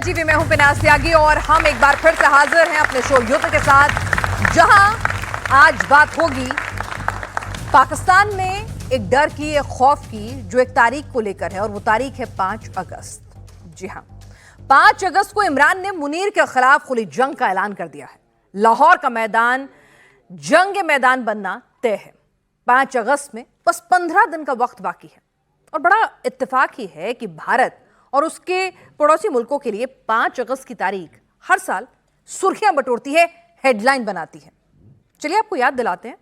TV में हूं पिनाज त्यागी और हम एक बार फिर से हाजिर हैं अपने शो युद्ध के साथ, जहां आज बात होगी पाकिस्तान में एक डर की, एक खौफ की, जो एक तारीख को लेकर है और वो तारीख है 5 अगस्त। जी हां, 5 अगस्त को इमरान ने मुनीर के खिलाफ खुली जंग का ऐलान कर दिया है। लाहौर का मैदान जंग मैदान बनना तय है। 5 अगस्त में बस 15 दिन का वक्त बाकी है और बड़ा इत्तेफाक ही है कि भारत और उसके पड़ोसी मुल्कों के लिए 5 अगस्त की तारीख हर साल सुर्खियां बटोरती है, हेडलाइन बनाती है। चलिए आपको याद दिलाते हैं,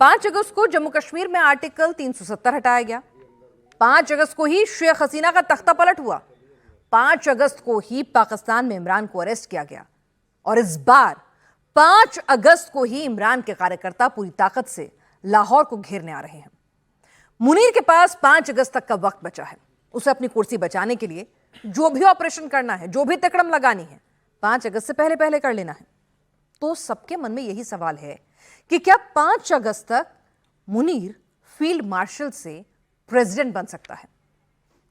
5 अगस्त को जम्मू कश्मीर में आर्टिकल 370 हटाया गया। 5 अगस्त को ही शेख हसीना का तख्ता पलट हुआ। 5 अगस्त को ही पाकिस्तान में इमरान को अरेस्ट किया गया और इस बार 5 अगस्त को ही इमरान के कार्यकर्ता पूरी ताकत से लाहौर को घेरने आ रहे हैं। मुनीर के पास 5 अगस्त तक का वक्त बचा है। उसे अपनी कुर्सी बचाने के लिए जो भी ऑपरेशन करना है, जो भी तिकड़म लगानी है, 5 अगस्त से पहले पहले कर लेना है। तो सबके मन में यही सवाल है कि क्या 5 अगस्त तक मुनीर फील्ड मार्शल से प्रेसिडेंट बन सकता है?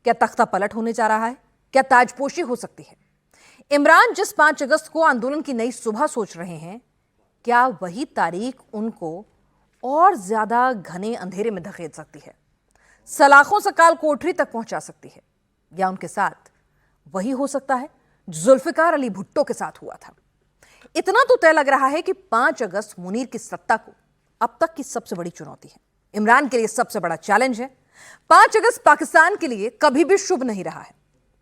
क्या तख्ता पलट होने जा रहा है? क्या ताजपोशी हो सकती है? इमरान जिस 5 अगस्त को आंदोलन की नई सुबह सोच रहे हैं, क्या वही तारीख उनको और ज्यादा घने अंधेरे में धकेल सकती है, सलाखों से काल कोठरी तक पहुंचा सकती है? या उनके साथ वही हो सकता है जो जुल्फिकार अली भुट्टो के साथ हुआ था? इतना तो तय लग रहा है कि 5 अगस्त मुनीर की सत्ता को अब तक की सबसे बड़ी चुनौती है, इमरान के लिए सबसे बड़ा चैलेंज है। 5 अगस्त पाकिस्तान के लिए कभी भी शुभ नहीं रहा है,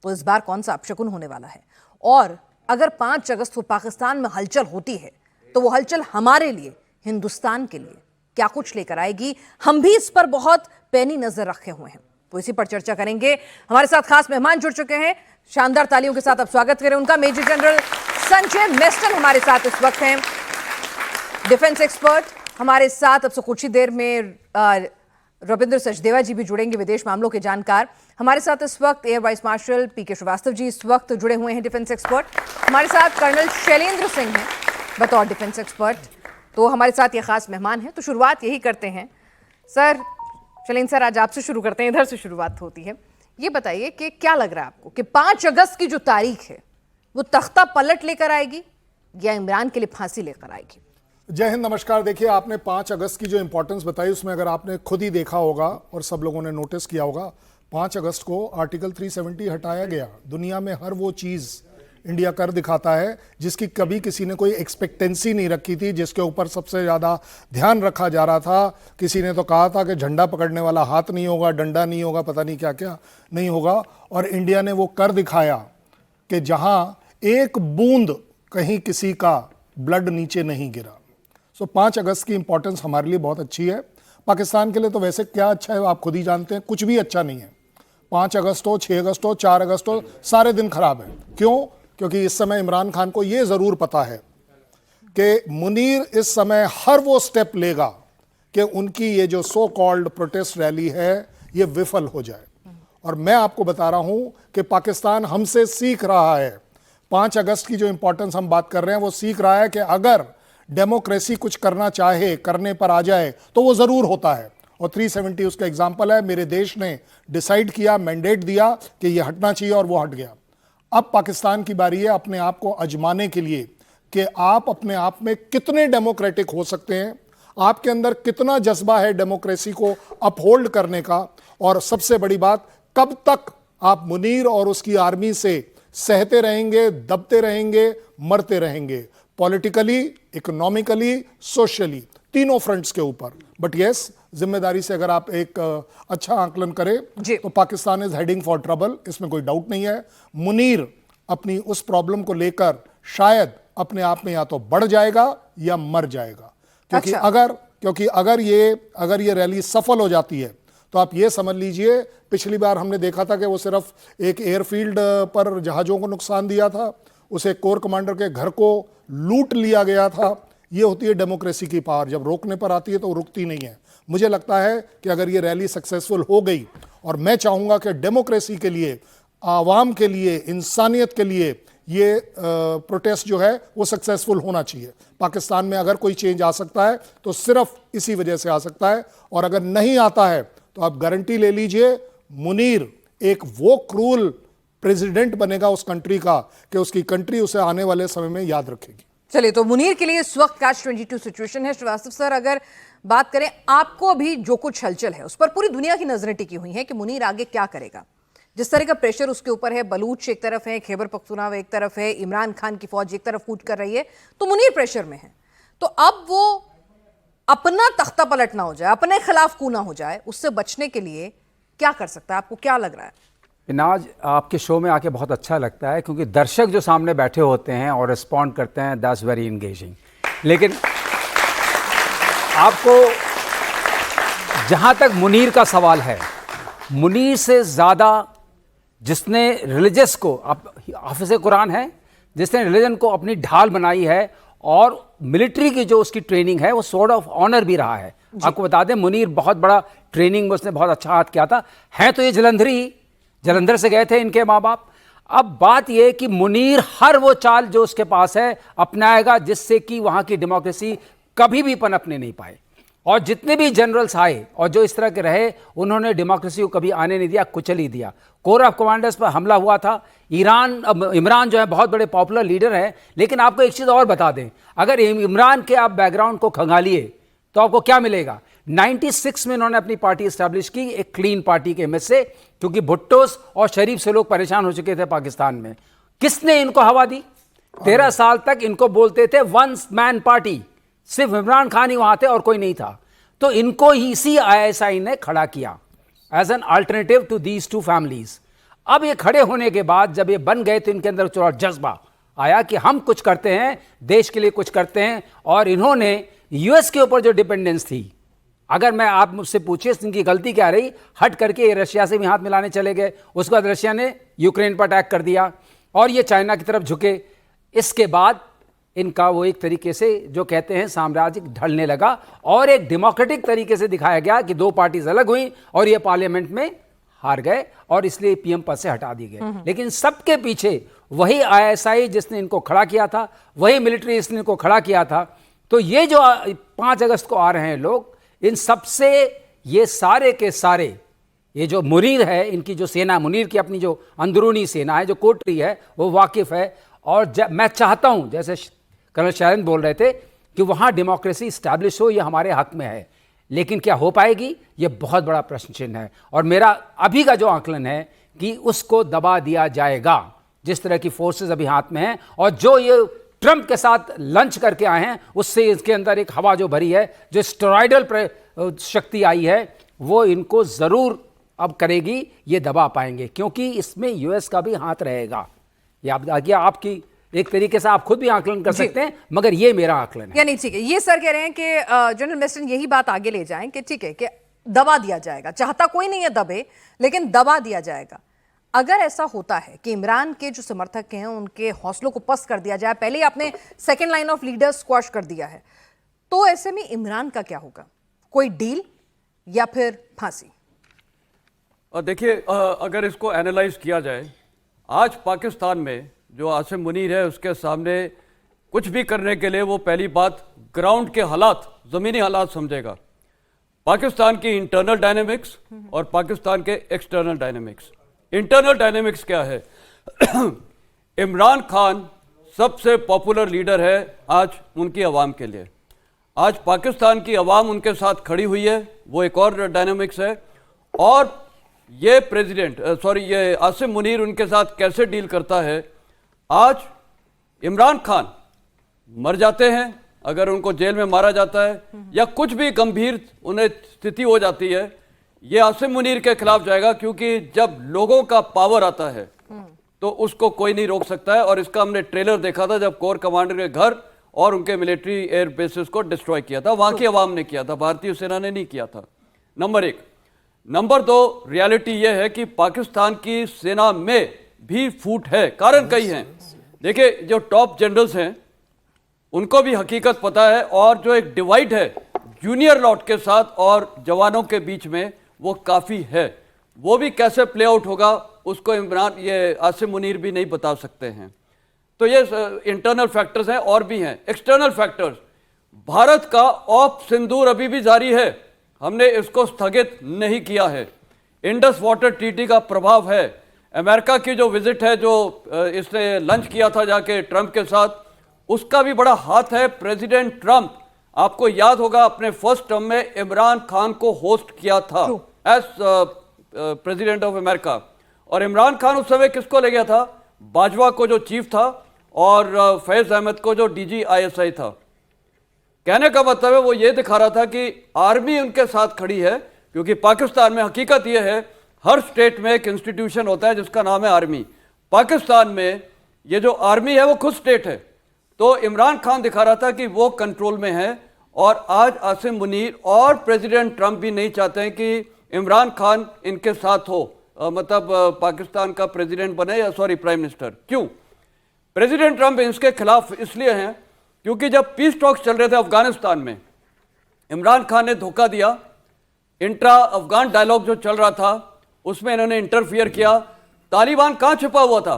तो इस बार कौन सा अपशकुन होने वाला है? और अगर 5 अगस्त को पाकिस्तान में हलचल होती है तो वो हलचल हमारे लिए, हिंदुस्तान के लिए क्या कुछ लेकर आएगी? हम भी इस पर बहुत पैनी नजर रखे हुए हैं, तो इसी पर चर्चा करेंगे। हमारे साथ खास मेहमान जुड़ चुके हैं, शानदार तालियों के साथ अब स्वागत करें उनका। मेजर जनरल संजय मेस्टन हमारे साथ इस वक्त हैं, डिफेंस एक्सपर्ट हमारे साथ। अब से कुछ ही देर में रविंद्र सचदेवा जी भी जुड़ेंगे, विदेश मामलों के जानकार। हमारे साथ इस वक्त एयर वाइस मार्शल पीके श्रीवास्तव जी इस वक्त जुड़े हुए हैं, डिफेंस एक्सपर्ट। हमारे साथ कर्नल शैलेंद्र सिंह हैं बतौर डिफेंस एक्सपर्ट। तो हमारे साथ ये खास मेहमान हैं, तो शुरुआत यही करते हैं। सर, शैलेंद्र सर, आज आपसे शुरू करते हैं, इधर से शुरुआत होती है। ये बताइए कि क्या लग रहा है आपको कि 5 अगस्त की जो तारीख है वो तख्ता पलट लेकर आएगी या इमरान के लिए फांसी लेकर आएगी? जय हिंद, नमस्कार। देखिए, आपने 5 अगस्त की जो इंपॉर्टेंस बताई उसमें अगर आपने खुद ही देखा होगा और सब लोगों ने नोटिस किया होगा, 5 अगस्त को आर्टिकल 370 हटाया गया। दुनिया में हर वो चीज़ इंडिया कर दिखाता है जिसकी कभी किसी ने कोई एक्सपेक्टेंसी नहीं रखी थी, जिसके ऊपर सबसे ज़्यादा ध्यान रखा जा रहा था। किसी ने तो कहा था कि झंडा पकड़ने वाला हाथ नहीं होगा, डंडा नहीं होगा, पता नहीं क्या क्या नहीं होगा, और इंडिया ने वो कर दिखाया कि जहां एक बूंद कहीं किसी का ब्लड नीचे नहीं गिरा। सो 5 अगस्त की इंपॉर्टेंस हमारे लिए बहुत अच्छी है। पाकिस्तान के लिए तो वैसे क्या अच्छा है आप खुद ही जानते हैं, कुछ भी अच्छा नहीं है। 5 अगस्त हो, 6 अगस्त हो, 4 अगस्त हो, सारे दिन खराब है। क्यों? क्योंकि इस समय इमरान खान को यह जरूर पता है कि मुनीर इस समय हर वो स्टेप लेगा कि उनकी ये जो सो कॉल्ड प्रोटेस्ट रैली है ये विफल हो जाए। और मैं आपको बता रहा हूं कि पाकिस्तान हमसे सीख रहा है। 5 अगस्त की जो इंपॉर्टेंस हम बात कर रहे हैं वो सीख रहा है कि अगर डेमोक्रेसी कुछ करना चाहे, करने पर आ जाए तो वो जरूर होता है। और 370 उसका एग्जाम्पल है। मेरे देश ने डिसाइड किया, मैंडेट दिया कि ये हटना चाहिए और वो हट गया। अब पाकिस्तान की बारी है अपने आप को आजमाने के लिए कि आप अपने आप में कितने डेमोक्रेटिक हो सकते हैं, आपके अंदर कितना जज्बा है डेमोक्रेसी को अपहोल्ड करने का, और सबसे बड़ी बात, कब तक आप मुनीर और उसकी आर्मी से सहते रहेंगे, दबते रहेंगे, मरते रहेंगे, पॉलिटिकली, इकोनॉमिकली, सोशली, तीनों फ्रंट्स के ऊपर। बट यस, जिम्मेदारी से अगर आप एक अच्छा आकलन करें तो Pakistan is heading for trouble, इसमें कोई डाउट नहीं है। मुनीर अपनी उस प्रॉब्लम को लेकर शायद अपने आप में या तो बढ़ जाएगा या मर जाएगा। क्योंकि अगर ये रैली सफल हो जाती है तो आप ये समझ लीजिए, पिछली बार हमने देखा था कि वो सिर्फ एक एयरफील्ड पर जहाजों को नुकसान दिया था, उसे कोर कमांडर के घर को लूट लिया गया था। ये होती है डेमोक्रेसी की पावर, जब रोकने पर आती है तो रुकती नहीं है। मुझे लगता है कि अगर ये रैली सक्सेसफुल हो गई, और मैं चाहूंगा कि डेमोक्रेसी के लिए, आवाम के लिए, इंसानियत के लिए ये प्रोटेस्ट जो है वो सक्सेसफुल होना चाहिए। पाकिस्तान में अगर कोई चेंज आ सकता है तो सिर्फ इसी वजह से आ सकता है, और अगर नहीं आता है तो आप गारंटी ले लीजिए मुनीर एक वो क्रूल प्रेसिडेंट बनेगा उस कंट्री का कि उसकी कंट्री उसे आने वाले समय में याद रखेगी। चलिए, तो मुनीर के लिए इस वक्त कैच 22 सिचुएशन है। श्रीवास्तव सर, अगर बात करें, आपको अभी जो कुछ हलचल है उस पर पूरी दुनिया की नजरें टिकी हुई हैं कि मुनीर आगे क्या करेगा। जिस तरह का प्रेशर उसके ऊपर है, बलूच एक तरफ है, खैबर पख्तूनख्वा एक तरफ है, इमरान खान की फौज एक तरफ कूच कर रही है, तो मुनीर प्रेशर में है। तो अब वो अपना तख्ता पलट ना हो जाए, अपने खिलाफ कू ना हो जाए, उससे बचने के लिए क्या कर सकता है? आपको क्या लग रहा है? नाज, आपके शो में आके बहुत अच्छा लगता है क्योंकि दर्शक जो सामने बैठे होते हैं और रिस्पॉन्ड करते हैं, दैट्स वेरी इंगेजिंग। लेकिन आपको जहाँ तक मुनीर का सवाल है, मुनीर से ज़्यादा जिसने रिलीजियस को, हाफिज़ कुरान है, जिसने रिलीजन को अपनी ढाल बनाई है और मिलिट्री की जो उसकी ट्रेनिंग है वो सोर्ड ऑफ ऑनर भी रहा है। आपको बता दें, मुनीर बहुत बड़ा ट्रेनिंग में उसने बहुत अच्छा हाथ किया था। है तो ये जलंधर से गए थे इनके माँ बाप। अब बात यह कि मुनीर हर वो चाल जो उसके पास है अपनाएगा जिससे कि वहाँ की डेमोक्रेसी कभी भी पनपने नहीं पाए। और जितने भी जनरल्स आए और जो इस तरह के रहे, उन्होंने डेमोक्रेसी को कभी आने नहीं दिया, कुचल ही दिया। कोर ऑफ कमांडर्स पर हमला हुआ था। इमरान जो है बहुत बड़े पॉपुलर लीडर है, लेकिन आपको एक चीज़ और बता दें, अगर इमरान के आप बैकग्राउंड को खंगालिए तो आपको क्या मिलेगा। 96 में इन्होंने अपनी पार्टी एस्टैब्लिश की, एक क्लीन पार्टी के इमेज से, क्योंकि भुट्टोस और शरीफ से लोग परेशान हो चुके थे पाकिस्तान में। किसने इनको हवा दी? 13 साल तक इनको बोलते थे वन मैन पार्टी, सिर्फ इमरान खान ही वहां थे और कोई नहीं था। तो इनको ही इसी ISI ने खड़ा किया as an alternative to these two families. अब ये खड़े होने के बाद जब ये बन गए तो इनके अंदर थोड़ा जज्बा आया कि हम कुछ करते हैं, देश के लिए कुछ करते हैं। और इन्होंने US के ऊपर जो डिपेंडेंस थी, अगर मैं आप मुझसे पूछे इनकी गलती क्या रही, हट करके ये रशिया से भी हाथ मिलाने चले गए। उसके बाद रशिया ने यूक्रेन पर अटैक कर दिया और ये चाइना की तरफ झुके। इसके बाद इनका वो एक तरीके से जो कहते हैं साम्राज्य ढलने लगा और एक डेमोक्रेटिक तरीके से दिखाया गया कि दो पार्टीज अलग हुई और ये पार्लियामेंट में हार गए और इसलिए PM पद से हटा दिए गए। लेकिन सबके पीछे वही ISI जिसने इनको खड़ा किया था, वही मिलिट्री जिसने इनको खड़ा किया था। तो ये जो 5 अगस्त को आ रहे हैं लोग, इन सबसे ये सारे के सारे, ये जो मुनीर है, इनकी जो सेना, मुनीर की अपनी जो अंदरूनी सेना है, जो कोटरी है, वो वाकिफ है। और मैं चाहता हूं, जैसे कर्नल शैलेंद्र बोल रहे थे, कि वहां डेमोक्रेसी स्टैब्लिश हो, ये हमारे हक में है। लेकिन क्या हो पाएगी, ये बहुत बड़ा प्रश्न चिन्ह है। और मेरा अभी का जो आकलन है कि उसको दबा दिया जाएगा, जिस तरह की फोर्सेस अभी हाथ में हैं और जो ये ट्रंप के साथ लंच करके आए हैं, उससे इसके अंदर एक हवा जो भरी है, जो स्टेरॉयडल शक्ति आई है, वो इनको जरूर अब करेगी, ये दबा पाएंगे, क्योंकि इसमें US का भी हाथ रहेगा। ये आपकी एक तरीके से आप खुद भी आकलन कर सकते हैं, मगर ये मेरा आकलन है। यानी ठीक है, ये सर कह रहे हैं कि जनरल मिस्टन यही बात आगे ले जाएं कि ठीक है कि दबा दिया जाएगा। चाहता कोई नहीं है दबे, लेकिन दबा दिया जाएगा। अगर ऐसा होता है कि इमरान के जो समर्थक हैं उनके हौसलों को पस्त कर दिया जाए, पहले ही आपने second line of leaders squash कर दिया है, तो ऐसे में इमरान का क्या होगा? कोई डील या फिर फांसी? देखिए, अगर इसको एनालाइज किया जाए, आज पाकिस्तान में जो आसिम मुनीर है, उसके सामने कुछ भी करने के लिए वो पहली बात ग्राउंड के हालात, ज़मीनी हालात समझेगा। पाकिस्तान की इंटरनल डायनेमिक्स और पाकिस्तान के एक्सटर्नल डायनेमिक्स। इंटरनल डायनेमिक्स क्या है? इमरान खान सबसे पॉपुलर लीडर है आज उनकी आवाम के लिए। आज पाकिस्तान की आवाम उनके साथ खड़ी हुई है, वो एक और डायनेमिक्स है। और ये ये आसिम मुनीर उनके साथ कैसे डील करता है? आज इमरान खान मर जाते हैं, अगर उनको जेल में मारा जाता है या कुछ भी गंभीर उन्हें स्थिति हो जाती है, ये आसिम मुनीर के खिलाफ जाएगा, क्योंकि जब लोगों का पावर आता है तो उसको कोई नहीं रोक सकता है। और इसका हमने ट्रेलर देखा था जब कोर कमांडर के घर और उनके मिलिट्री एयर बेसिस को डिस्ट्रॉय किया था, वहां की आवाम ने किया था, भारतीय सेना ने नहीं किया था। नंबर 1। नंबर 2, रियलिटी यह है कि पाकिस्तान की सेना में भी फूट है। कारण कई हैं। देखिए, जो टॉप जनरल्स हैं उनको भी हकीकत पता है, और जो एक डिवाइड है जूनियर लॉट के साथ और जवानों के बीच में, वो काफ़ी है। वो भी कैसे प्ले आउट होगा उसको ये आसिम मुनीर भी नहीं बता सकते हैं। तो ये इंटरनल फैक्टर्स हैं, और भी हैं एक्सटर्नल फैक्टर्स। भारत का ऑफ सिंदूर अभी भी जारी है, हमने इसको स्थगित नहीं किया है। इंडस वाटर ट्रीटी का प्रभाव है, अमेरिका की जो विजिट है, जो इसने लंच किया था जाके ट्रंप के साथ, उसका भी बड़ा हाथ है। प्रेसिडेंट ट्रंप, आपको याद होगा, अपने फर्स्ट टर्म में इमरान खान को होस्ट किया था एज प्रेसिडेंट ऑफ अमेरिका। और इमरान खान उस समय किसको ले गया था? बाजवा को, जो चीफ था, और फैज अहमद को, जो डीजी ISI था। कहने का मतलब है वो ये दिखा रहा था कि आर्मी उनके साथ खड़ी है, क्योंकि पाकिस्तान में हकीकत ये है, हर स्टेट में एक इंस्टीट्यूशन होता है जिसका नाम है आर्मी। पाकिस्तान में ये जो आर्मी है वो खुद स्टेट है। तो इमरान खान दिखा रहा था कि वो कंट्रोल में है। और आज आसिम मुनीर और प्रेसिडेंट ट्रंप भी नहीं चाहते हैं कि इमरान खान इनके साथ हो, मतलब पाकिस्तान का प्रेसिडेंट बने, या सॉरी प्राइम मिनिस्टर। क्यों? प्रेसिडेंट ट्रंप इसके खिलाफ इसलिए हैं क्योंकि जब पीस टॉक्स चल रहे थे अफगानिस्तान में, इमरान खान ने धोखा दिया। इंट्रा अफगान डायलॉग जो चल रहा था उसमें इन्होंने इंटरफियर किया। तालिबान कहाँ छिपा हुआ था,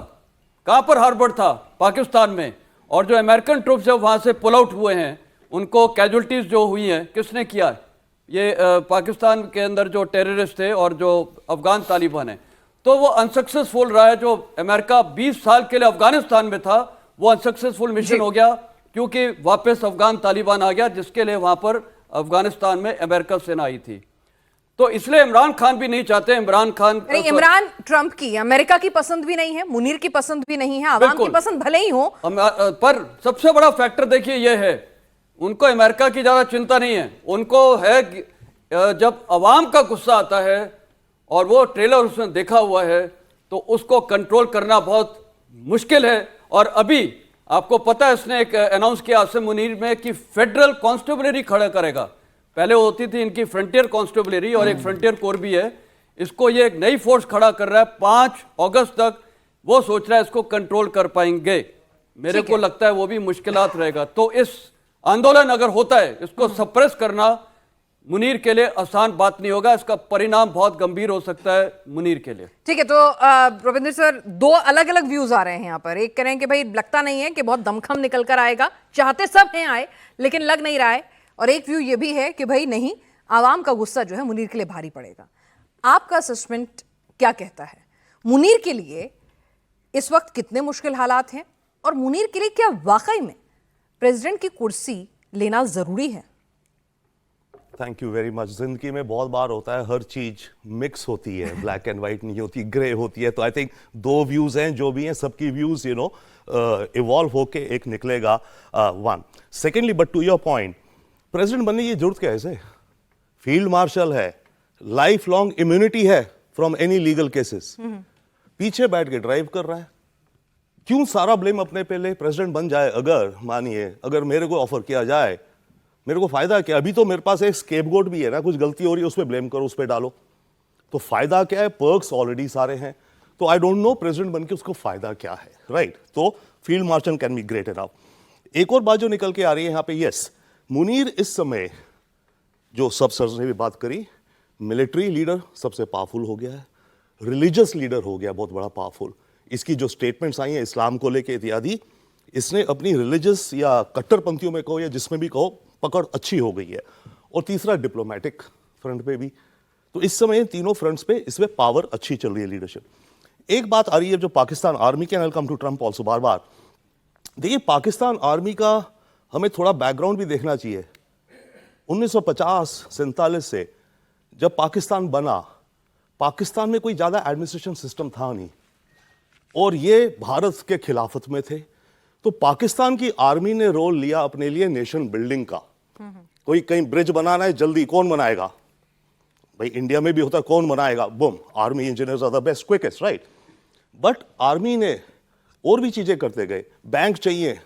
कहाँ पर हार्बर था? पाकिस्तान में। और जो अमेरिकन ट्रूप्स है वहाँ से पुल आउट हुए हैं, उनको कैजुअल्टीज जो हुई हैं, किसने किया? ये पाकिस्तान के अंदर जो टेररिस्ट थे और जो अफगान तालिबान है। तो वो अनसक्सेसफुल रहा है। जो अमेरिका 20 साल के लिए अफगानिस्तान में था, वो अनसक्सेसफुल मिशन हो गया, क्योंकि वापस अफगान तालिबान आ गया, जिसके लिए वहां पर अफगानिस्तान में अमेरिका सेना आई थी। तो इसलिए इमरान खान भी नहीं चाहते। इमरान ट्रंप की अमेरिका की पसंद भी नहीं है, मुनीर की पसंद भी नहीं है, आवाम की पसंद भले ही हो, पर सबसे बड़ा फैक्टर देखिए ये है, उनको अमेरिका की ज्यादा चिंता नहीं है। उनको है जब अवाम का गुस्सा आता है, और वो ट्रेलर उसने देखा हुआ है, तो उसको कंट्रोल करना बहुत मुश्किल है। और अभी आपको पता है, इसने एक अनाउंस किया आसिम मुनीर में कि फेडरल कॉन्स्टेबलरी खड़ा करेगा। पहले होती थी इनकी फ्रंटियर कॉन्स्टेबलरी, और एक फ्रंटियर कोर भी है। इसको ये एक नई फोर्स खड़ा कर रहा है। 5 अगस्त तक वो सोच रहा है इसको कंट्रोल कर पाएंगे। मेरे को लगता है वो भी मुश्किलात रहेगा। तो इस आंदोलन अगर होता है, इसको सप्रेस करना मुनीर के लिए आसान बात नहीं होगा। इसका परिणाम बहुत गंभीर हो सकता है मुनीर के लिए। ठीक है, तो रविंद्र सर, 2 अलग अलग व्यूज आ रहे हैं यहाँ पर। एक कह रहे हैं कि भाई लगता नहीं है कि बहुत दमखम निकल कर आएगा, चाहते सब हैं आए, लेकिन लग नहीं रहा है। और एक व्यू ये भी है कि भाई नहीं, आवाम का गुस्सा जो है मुनीर के लिए भारी पड़ेगा। आपका असेसमेंट क्या कहता है? मुनीर के लिए इस वक्त कितने मुश्किल हालात हैं, और मुनीर के लिए क्या वाकई में प्रेसिडेंट की कुर्सी लेना जरूरी है? Thank you very much. जिंदगी में बहुत बार होता है, हर चीज मिक्स होती है, ब्लैक एंड व्हाइट नहीं होती, ग्रे होती है। तो आई थिंक 2 व्यूज हैं, जो भी हैं सबकी व्यूज इवॉल्व होके एक निकलेगा one. Secondly, but to your point, president बनने की जरूरत क्या है इसे? फील्ड मार्शल है, लाइफ लॉन्ग इम्यूनिटी है फ्रॉम एनी लीगल केसेस, पीछे बैठ के ड्राइव कर रहा है। क्यों सारा ब्लेम अपने पे ले? प्रेसिडेंट बन जाए अगर, मानिए अगर मेरे को ऑफर किया जाए, मेरे को फायदा क्या? अभी तो मेरे पास एक स्केपगोट भी है ना, कुछ गलती हो रही है उस पर ब्लेम करो, उस पर डालो। तो फायदा क्या है? पर्क्स ऑलरेडी सारे हैं। तो आई डोंट नो प्रेसिडेंट बन के उसको फायदा क्या है, राइट? तो field marshal can be great enough. एक और बात जो निकल के आ रही है यहाँ पे, यस, मुनीर इस समय, जो सब सर ने भी बात करी, मिलिट्री लीडर सबसे पावरफुल हो गया है, रिलीजियस लीडर हो गया बहुत बड़ा पावरफुल। इसकी जो स्टेटमेंट्स आई हैं इस्लाम को लेके इत्यादि, इसने अपनी रिलीजियस या कट्टरपंथियों में कहो या जिसमें भी कहो, पकड़ अच्छी हो गई है। और तीसरा, डिप्लोमेटिक फ्रंट पे भी। तो इस समय तीनों फ्रंट्स पे इसमें पावर अच्छी चल रही है, लीडरशिप। एक बात आ रही है जो पाकिस्तान आर्मी के, वेलकम टू ट्रंप ऑल्सो, बार बार देखिए, पाकिस्तान आर्मी का हमें थोड़ा बैकग्राउंड भी देखना चाहिए। 1950-47 से जब पाकिस्तान बना, पाकिस्तान में कोई ज्यादा एडमिनिस्ट्रेशन सिस्टम था नहीं, और ये भारत के खिलाफत में थे। तो पाकिस्तान की आर्मी ने रोल लिया अपने लिए नेशन बिल्डिंग का। कोई कहीं ब्रिज बनाना है, जल्दी कौन बनाएगा? भाई इंडिया में भी होता है, कौन बनाएगा? Boom, army engineers are the best, quickest, right? But army ने और भी चीजें करते गए। बैंक चाहिए,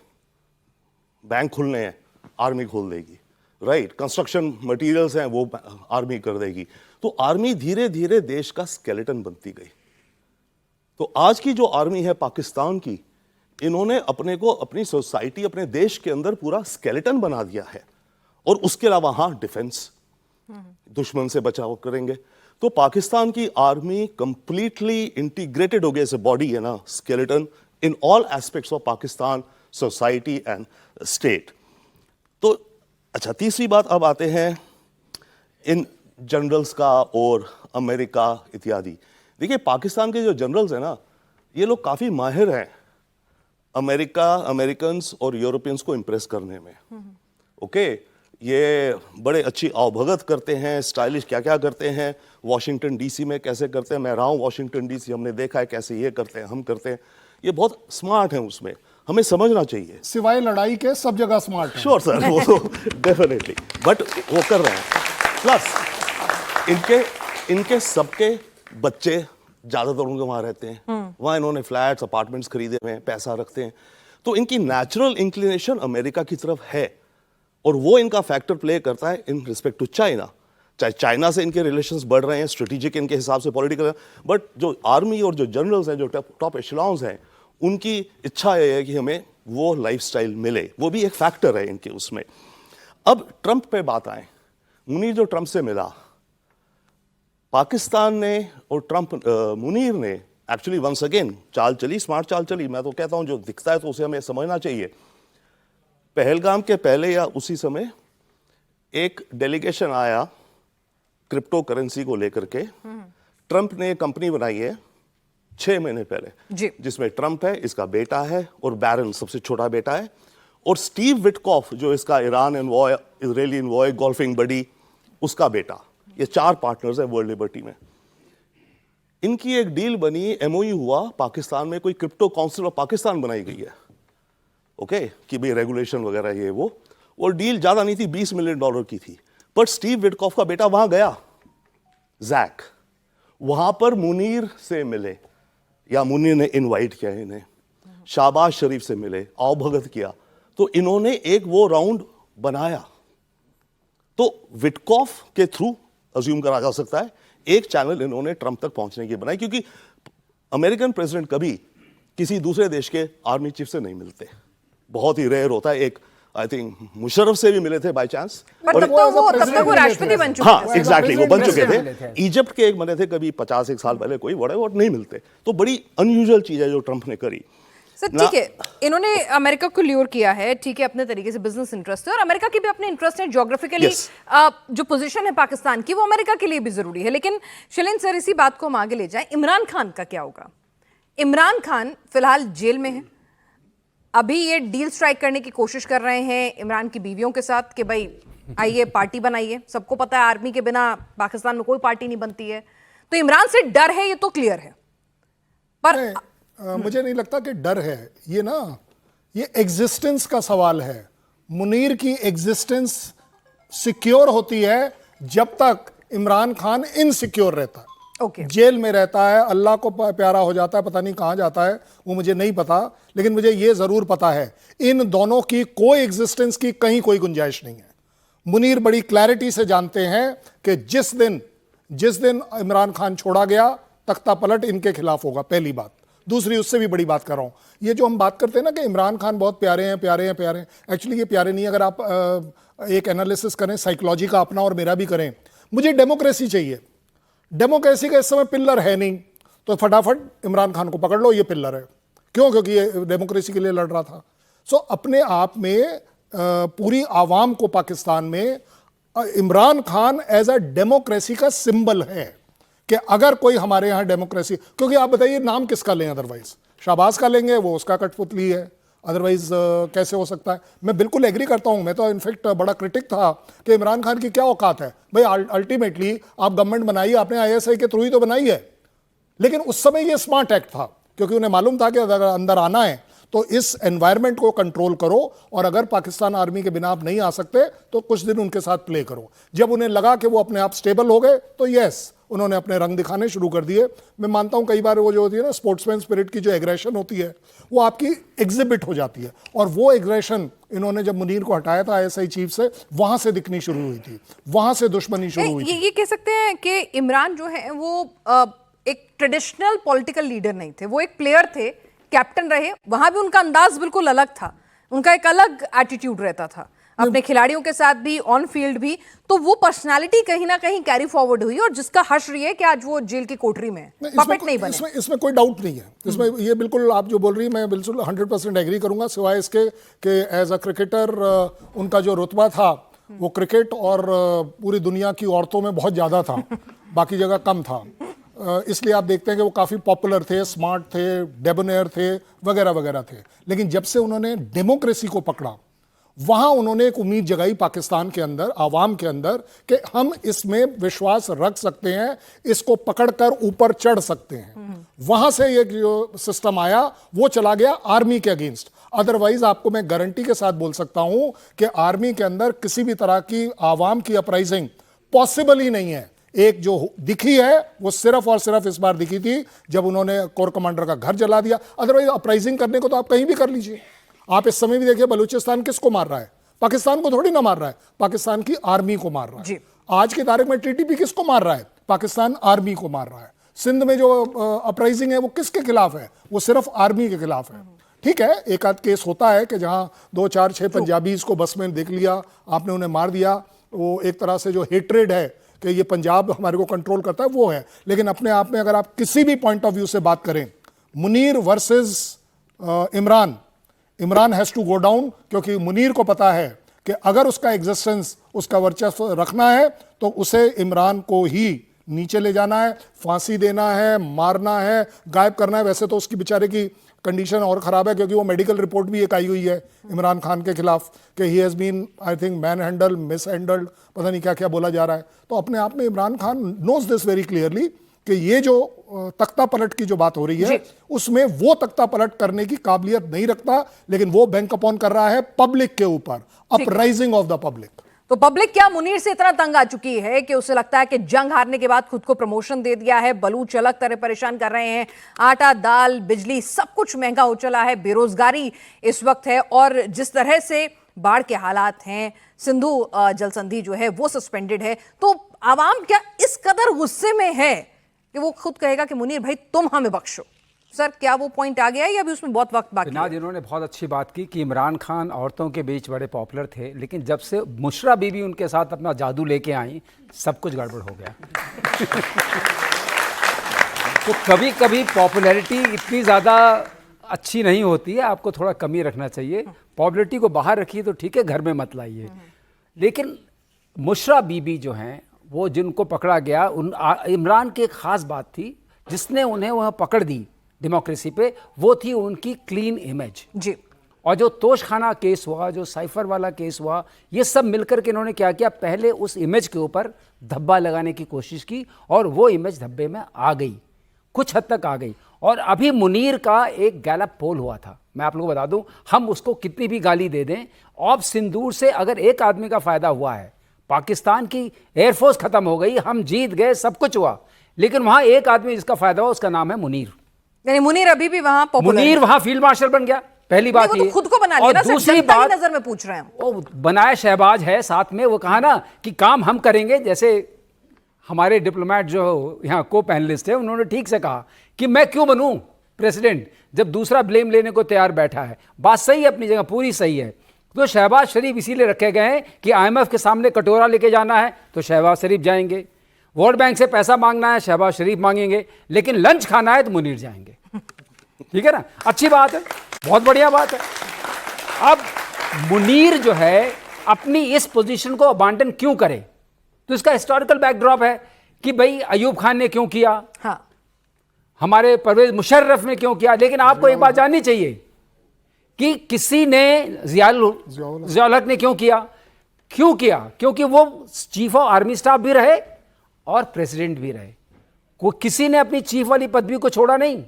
बैंक खुलने हैं, आर्मी खोल देगी, राइट? कंस्ट्रक्शन मटेरियल्स हैं, वो आर्मी कर देगी। तो आर्मी धीरे धीरे देश का स्केलेटन बनती गई। तो आज की जो आर्मी है पाकिस्तान की, इन्होंने अपने को, अपनी सोसाइटी, अपने देश के अंदर पूरा स्केलेटन बना दिया है। और उसके अलावा हाँ, डिफेंस, दुश्मन से बचाव करेंगे। तो पाकिस्तान की आर्मी कंप्लीटली इंटीग्रेटेड हो गई, ऐसे बॉडी है ना, skeleton in all aspects of Pakistan society and state. तो अच्छा, तीसरी बात अब आते हैं इन जनरल्स का और अमेरिका इत्यादि। देखिए पाकिस्तान के जो जनरल्स हैं ना, ये लोग काफी माहिर हैं अमेरिकन्स और यूरोपियंस को इंप्रेस करने में। ओके, ये बड़े अच्छी आवभगत करते हैं, स्टाइलिश क्या क्या करते हैं, वॉशिंगटन डीसी में कैसे करते हैं, मैं रहा हूँ वॉशिंगटन डीसी, हमने देखा है कैसे ये करते हैं, हम करते हैं, ये बहुत स्मार्ट हैं उसमें, हमें समझना चाहिए। सिवाय लड़ाई के सब जगह स्मार्ट है। श्योर सर, वो तो डेफिनेटली, बट वो कर रहे हैं। प्लस इनके सबके बच्चे ज्यादातर उनके वहां रहते हैं, वहां इन्होंने फ्लैट्स अपार्टमेंट्स खरीदे हुए हैं, पैसा रखते हैं, तो इनकी नेचुरल इंक्लिनेशन अमेरिका की तरफ है, और वो इनका फैक्टर प्ले करता है इन रिस्पेक्ट टू चाइना। चाहे चाइना से इनके रिलेशंस बढ़ रहे हैं, स्ट्रेटेजिक इनके हिसाब से पॉलिटिकल, बट जो आर्मी और जो जनरल्स हैं, जो टॉप एशेलॉन्स हैं, उनकी इच्छा ये है कि हमें वो लाइफस्टाइल मिले, वो भी एक फैक्टर है इनके उसमें। अब ट्रंप पे बात आए, मुनीर जो ट्रंप से मिला, पाकिस्तान ने और ट्रंप मुनीर ने एक्चुअली वंस अगेन चाल चली, स्मार्ट चाल चली। मैं तो कहता हूं जो दिखता है तो उसे हमें समझना चाहिए। पहलगाम के पहले या उसी समय एक डेलीगेशन आया क्रिप्टो करेंसी को लेकर के। ट्रंप ने कंपनी बनाई है 6 महीने पहले जी, जिसमें ट्रंप है, इसका बेटा है, और बैरन सबसे छोटा बेटा है, और स्टीव विटकॉफ जो इसका Iran envoy, Israeli envoy, golfing buddy, उसका बेटा। ये 4 पार्टनर्स है वर्ल्ड लिबर्टी में। इनकी एक डील बनी, एमओयू हुआ, पाकिस्तान में कोई क्रिप्टो काउंसिल ऑफ पाकिस्तान बनाई गई है, ओके, कि भाई रेगुलेशन वगैरह ये वो, और डील ज्यादा नहीं थी, $20 मिलियन की थी। पर स्टीव विटकॉफ का बेटा वहां गया, जैक, वहां पर मुनीर से मिले, या मुनीर ने इनवाइट किया इन्हें, शाहबाज शरीफ से मिले, आवभगत किया, तो इन्होंने एक वो राउंड बनाया। तो विटकॉफ के थ्रू अज्यूम करा जा सकता है एक चैनल इन्होंने ट्रंप तक पहुंचने की बनाई, क्योंकि अमेरिकन प्रेसिडेंट कभी किसी दूसरे देश के आर्मी चीफ से नहीं मिलते, बहुत ही रेयर होता है। एक आई थिंक मुशर्रफ से भी मिले थे बाय चांस, पर तब तक वो राष्ट्रपति बन चुके हाँ थे। एग्जैक्टली, वो बन चुके मिले थे। थे। इजिप्ट के एक बने थे कभी 50 साल पहले, कोई बड़े और नहीं मिलते। तो बड़ी अनयूजुअल चीज है जो ट्रंप ने करी। सर ठीक है, इन्होंने अमेरिका को ल्योर किया है, ठीक है, अपने तरीके से बिजनेस इंटरेस्ट है, और अमेरिका की भी अपने इंटरेस्ट है ज्योग्राफिकली। Yes. जो पोजीशन है पाकिस्तान की वो अमेरिका के लिए भी जरूरी है। लेकिन शैलेंद्र सर, इसी बात को हम आगे ले जाएं, इमरान खान का क्या होगा? इमरान खान फिलहाल जेल में है, अभी ये डील स्ट्राइक करने की कोशिश कर रहे हैं इमरान की बीवियों के साथ कि भाई आइए पार्टी बनाइए। सबको पता है आर्मी के बिना पाकिस्तान में कोई पार्टी नहीं बनती है, तो इमरान से डर है, ये तो क्लियर है। पर मुझे नहीं लगता कि डर है, ये ना, ये एग्जिस्टेंस का सवाल है। मुनीर की एग्जिस्टेंस सिक्योर होती है जब तक इमरान खान इनसिक्योर रहता है, ओके, जेल में रहता है, अल्लाह को प्यारा हो जाता है, पता नहीं कहां जाता है, वो मुझे नहीं पता, लेकिन मुझे ये जरूर पता है इन दोनों की कोई एग्जिस्टेंस की कहीं कोई गुंजाइश नहीं है। मुनीर बड़ी क्लैरिटी से जानते हैं कि जिस दिन इमरान खान छोड़ा गया, तख्ता पलट इनके खिलाफ होगा, पहली बात। दूसरी, उससे भी बड़ी बात कर रहा हूं, ये जो हम बात करते हैं ना कि इमरान खान बहुत प्यारे हैं, एक्चुअली ये प्यारे नहीं है। अगर आप एक एनालिसिस करें साइकोलॉजी का अपना और मेरा भी करें, मुझे डेमोक्रेसी चाहिए, डेमोक्रेसी का इस समय पिल्लर है नहीं, तो फटाफट इमरान खान को पकड़ लो, ये पिल्लर है। क्यों? क्योंकि ये डेमोक्रेसी के लिए लड़ रहा था। सो अपने आप में पूरी आवाम को पाकिस्तान में Imran Khan as a democracy का सिंबल है कि अगर कोई हमारे यहां डेमोक्रेसी, क्योंकि आप बताइए नाम किसका लें, अदरवाइज शाहबाज का लेंगे, वो उसका कठपुतली है, अदरवाइज कैसे हो सकता है। मैं बिल्कुल एग्री करता हूं, मैं तो इनफैक्ट बड़ा क्रिटिक था कि इमरान खान की क्या औकात है भाई, अल्टीमेटली आप गवर्नमेंट बनाई, आपने आईएसआई के थ्रू ही तो बनाई है। लेकिन उस समय ये स्मार्ट एक्ट था, क्योंकि उन्हें मालूम था कि अगर अंदर आना है तो इस एनवायरनमेंट को कंट्रोल करो, और अगर पाकिस्तान आर्मी के बिना आप नहीं आ सकते तो कुछ दिन उनके साथ प्ले करो। जब उन्हें लगा कि वो अपने आप स्टेबल हो गए तो यस, उन्होंने अपने रंग दिखाने शुरू कर दिए। मैं मानता हूं कई बार वो जो होती है ना स्पोर्ट्समैन स्पिरिट की जो एग्रेशन होती है, वो आपकी एग्जिबिट हो जाती है, और वो एग्रेशन इन्होंने जब मुनीर को हटाया था आईएसआई चीफ से, वहां से दिखनी शुरू हुई थी, वहां से दुश्मनी शुरू हुई थी। ये कह सकते हैं कि इमरान जो है वो एक ट्रेडिशनल पॉलिटिकल लीडर नहीं थे, वो एक प्लेयर थे, कैप्टन रहे, वहां भी उनका अंदाज बिल्कुल अलग था, उनका एक अलग एटीट्यूड रहता था अपने खिलाड़ियों के साथ भी, ऑन फील्ड भी। तो वो पर्सनालिटी कहीं ना कहीं कैरी फॉरवर्ड हुई, और जिसका हश्र ये है कि आज वो जेल की कोठरी में है, पपेट नहीं बने। इसमें कोई डाउट नहीं है, इसमें ये बिल्कुल आप जो बोल रही है मैं बिल्कुल 100% एग्री करूंगा, सिवाय इसके कि एज अ क्रिकेटर उनका जो रुतबा था वो क्रिकेट और पूरी दुनिया की औरतों में बहुत ज्यादा था, बाकी जगह कम था। इसलिए आप देखते हैं कि वो काफ़ी पॉपुलर थे, स्मार्ट थे, डेबोनेयर थे, वगैरह वगैरह थे। लेकिन जब से उन्होंने डेमोक्रेसी को पकड़ा, वहां उन्होंने एक उम्मीद जगाई पाकिस्तान के अंदर, आवाम के अंदर, कि हम इसमें विश्वास रख सकते हैं, इसको पकड़कर ऊपर चढ़ सकते हैं। वहां से ये जो सिस्टम आया वो चला गया आर्मी के अगेंस्ट। अदरवाइज आपको मैं गारंटी के साथ बोल सकता हूं कि आर्मी के अंदर किसी भी तरह की आवाम की अपराइजिंग पॉसिबल ही नहीं है। एक जो दिखी है वो सिर्फ और सिर्फ इस बार दिखी थी जब उन्होंने कोर कमांडर का घर जला दिया। अदरवाइज अपराइजिंग करने को तो आप कहीं भी कर लीजिए। आप इस समय भी देखिए बलूचिस्तान किसको मार रहा है, पाकिस्तान को थोड़ी ना मार रहा है, पाकिस्तान की आर्मी को मार रहा है। आज की तारीख में टीटीपी किसको मार रहा है, पाकिस्तान आर्मी को मार रहा है। सिंध में जो अपराइजिंग है वो किसके खिलाफ है, वो सिर्फ आर्मी के खिलाफ है। ठीक है, एक आध केस होता है कि जहां 2 4 6 पंजाबीज को बस में देख लिया, आपने उन्हें मार दिया, वो एक तरह से जो हेट्रेड है कि ये पंजाब हमारे को कंट्रोल करता है, वो है। लेकिन अपने आप में अगर आप किसी भी पॉइंट ऑफ व्यू से बात करें, Munir versus Imran, Imran has to go down, क्योंकि मुनीर को पता है कि अगर उसका एग्जिस्टेंस, उसका वर्चस्व रखना है तो उसे इमरान को ही नीचे ले जाना है, फांसी देना है, मारना है, गायब करना है। वैसे तो उसकी बेचारे की कंडीशन और खराब है, क्योंकि वो मेडिकल रिपोर्ट भी एक आई हुई है इमरान खान के खिलाफ कि he has been, I think, manhandle, mishandled, पता नहीं क्या क्या बोला जा रहा है। तो अपने आप में Imran Khan knows this very clearly कि ये जो तख्ता पलट की जो बात हो रही है उसमें वो तख्ता पलट करने की काबिलियत नहीं रखता, लेकिन वो बैंक अपॉन कर रहा है पब्लिक के ऊपर, अपराइजिंग ऑफ द पब्लिक। तो पब्लिक क्या मुनीर से इतना तंग आ चुकी है कि उसे लगता है कि जंग हारने के बाद खुद को प्रमोशन दे दिया है। बलूच अलग तरह परेशान कर रहे हैं, आटा दाल बिजली सब कुछ महंगा हो चला है, बेरोजगारी इस वक्त है, और जिस तरह से बाढ़ के हालात हैं, सिंधु जल संधि जो है वो सस्पेंडेड है, तो आवाम क्या इस कदर गुस्से में है कि वो खुद कहेगा कि मुनीर भाई तुम हमें बख्शो। सर, क्या वो पॉइंट आ गया है या अभी उसमें बहुत वक्त बाकी है? जिन्होंने बहुत अच्छी बात की कि इमरान खान औरतों के बीच बड़े पॉपुलर थे, लेकिन जब से मुशर्रा बीबी उनके साथ अपना जादू लेके आई, सब कुछ गड़बड़ हो गया। तो कभी कभी पॉपुलैरिटी इतनी ज़्यादा अच्छी नहीं होती है, आपको थोड़ा कमी रखना चाहिए। पॉपुलैरिटी को बाहर रखिए तो ठीक है, घर में मत लाइए। लेकिन मुशर्रा बीबी जो हैं, वो जिनको पकड़ा गया, इमरान की एक ख़ास बात थी जिसने उन्हें वहाँ पकड़ दी डेमोक्रेसी पे, वो थी उनकी क्लीन इमेज जी। और जो तोशखाना केस हुआ, जो साइफर वाला केस हुआ, ये सब मिलकर के इन्होंने क्या किया, पहले उस इमेज के ऊपर धब्बा लगाने की कोशिश की और वो इमेज धब्बे में आ गई, कुछ हद तक आ गई। और अभी मुनीर का एक गैलप पोल हुआ था, मैं आप लोगों को बता दूं, हम उसको कितनी भी गाली दे दें, ऑफ सिंदूर से अगर एक आदमी का फायदा हुआ है, पाकिस्तान की एयरफोर्स खत्म हो गई, हम जीत गए, सब कुछ हुआ, लेकिन वहां एक आदमी जिसका फायदा हुआ उसका नाम है मुनीर। यानी मुनीर अभी भी वहां पॉपुलर है। मुनीर वहां फील्ड मार्शल बन गया, पहली बात ये। तो खुद को बना लिया ना, दूसरी बात नजर में पूछ रहे हैं, वो बनाया शहबाज है साथ में, वो कहा ना कि काम हम करेंगे। जैसे हमारे डिप्लोमेट जो यहाँ को पैनलिस्ट है, उन्होंने ठीक से कहा कि मैं क्यों बनूं प्रेसिडेंट जब दूसरा ब्लेम लेने को तैयार बैठा है। बात सही है, अपनी जगह पूरी सही है। तो शहबाज शरीफ इसीलिए रखे गए हैं कि IMF के सामने कटोरा लेके जाना है तो शहबाज शरीफ जाएंगे, वोट बैंक से पैसा मांगना है शहबाज शरीफ मांगेंगे, लेकिन लंच खाना है तो मुनीर जाएंगे। ठीक है ना, अच्छी बात है, बहुत बढ़िया बात है। अब मुनीर जो है अपनी इस पोजीशन को अबांडन क्यों करे, तो इसका हिस्टोरिकल बैकड्रॉप है कि भाई अयूब खान ने क्यों किया, हाँ, हमारे परवेज मुशर्रफ ने क्यों किया। लेकिन आपको एक बात जाननी चाहिए कि किसी ने ज़ियाउल हक ने क्यों किया, क्योंकि वो चीफ ऑफ आर्मी स्टाफ भी रहे और प्रेसिडेंट भी रहे। किसी ने अपनी चीफ वाली पदवी को छोड़ा नहीं,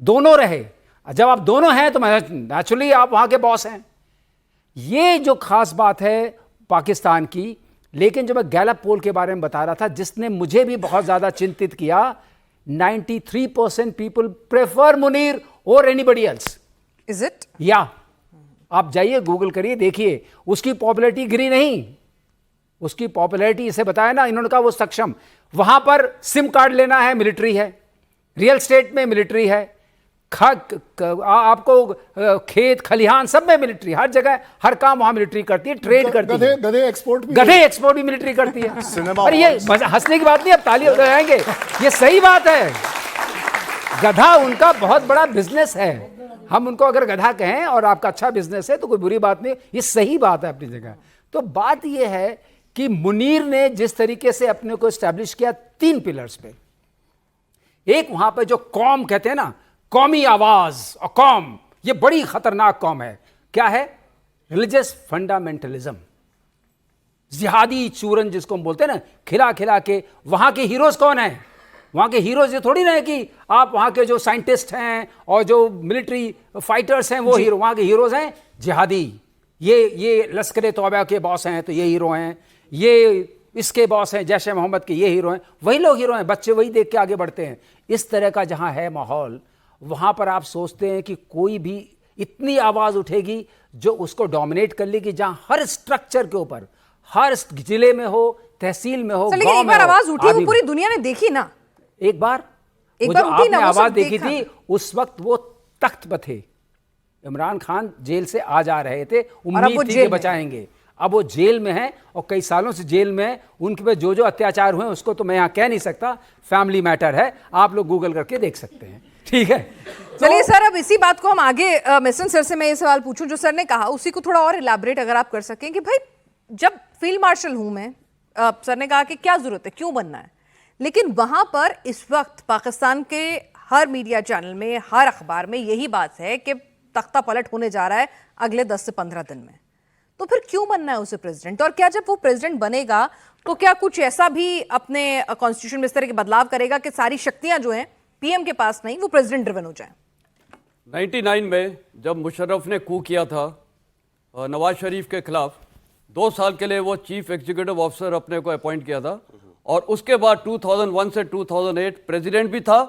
दोनों रहे। जब आप दोनों हैं तो नेचुरली आप वहां के बॉस हैं। ये जो खास बात है पाकिस्तान की। लेकिन जो मैं गैलप पोल के बारे में बता रहा था, जिसने मुझे भी बहुत ज्यादा चिंतित किया, 93% पीपल प्रेफर मुनीर और एनीबडी एल्स। Is it? या आप जाइए गूगल करिए, देखिए उसकी पॉपुलैरिटी गिरी नहीं, उसकी पॉपुलैरिटी, इसे बताया ना इन्होंने कहा वो सक्षम। वहां पर सिम कार्ड लेना है, मिलिट्री है, रियल एस्टेट में मिलिट्री है, आपको खेत खलिहान सब में मिलिट्री, हर जगह हर काम वहां मिलिट्री करती है, ट्रेड करती है, गधे एक्सपोर्ट भी मिलिट्री करती है। और ये हंसने की बात नहीं, अब ताली बजाएंगे, ये सही बात है। गधा उनका बहुत बड़ा बिजनेस है। हम उनको अगर गधा कहें और आपका अच्छा बिजनेस है तो कोई बुरी बात नहीं, ये सही बात है अपनी जगह। तो बात यह है कि मुनीर ने जिस तरीके से अपने को एस्टैब्लिश किया 3 पिलर्स पे, एक वहां पे जो कौम कहते हैं ना, कौमी आवाज और कौम, ये बड़ी खतरनाक कौम है। क्या है? रिलीजियस फंडामेंटलिज्म, जिहादी चूरन जिसको हम बोलते हैं ना, खिला खिला के। वहां के हीरोज कौन है? वहां के हीरोज ये थोड़ी ना है कि आप वहां के जो साइंटिस्ट हैं और जो मिलिट्री फाइटर्स हैं वो हीरो। वहां के हीरोज हैं जिहादी। ये लश्कर तौबा के बॉस हैं तो ये हीरो हैं, ये इसके बॉस हैं जैश ए मोहम्मद के, ये हीरो हैं, वही लोग हीरो हैं। बच्चे वही देख के आगे बढ़ते हैं। इस तरह का जहां है माहौल, वहां पर आप सोचते हैं कि कोई भी इतनी आवाज उठेगी जो उसको डोमिनेट कर लेगी, जहां हर स्ट्रक्चर के ऊपर, हर जिले में हो, तहसील में हो, लेकिन गांव एक में बार हो, आवाज उठी, वो आदमी पूरी दुनिया ने देखी ना। एक बार एक वो बार जो उठी ना, आपने वो सब आवाज देखी देखा। थी, उस वक्त वो तख्त पर थे। इमरान खान जेल से आ जा रहे थे, वो उम्मीद थी जेल कि में। बचाएंगे। अब वो जेल में हैं और कई सालों से जेल में हैं। उनके पे जो जो अत्याचार हुए उसको तो मैं यहाँ कह नहीं सकता, फैमिली मैटर है, आप लोग गूगल करके देख सकते हैं। ठीक है, चलिए सर, अब इसी बात को हम आगे मिशन सर से मैं ये सवाल पूछूं जो सर ने कहा, उसी को थोड़ा और इलैबोरेट अगर आप कर सकें कि भाई जब फील्ड मार्शल हूं मैं, सर ने कहा कि क्या जरूरत है, क्यों बनना है, लेकिन वहां पर इस वक्त पाकिस्तान के हर मीडिया चैनल में, हर अखबार में यही बात है कि तख्ता पलट होने जा रहा है अगले 10 से 15 दिन में। तो फिर क्यों बनना है उसे प्रेसिडेंट? और क्या जब वो प्रेसिडेंट बनेगा तो क्या कुछ ऐसा भी अपने कॉन्स्टिट्यूशन में इस तरह के बदलाव करेगा कि सारी शक्तियां जो हैं पीएम के पास नहीं, वो प्रेसिडेंट ड्रिवन हो जाए? 99 में जब मुशर्रफ ने कू किया था नवाज शरीफ के खिलाफ, 2 साल के लिए वो चीफ एग्जीक्यूटिव ऑफिसर अपने को अपॉइंट किया था, और उसके बाद 2001 से 2008 प्रेसिडेंट भी था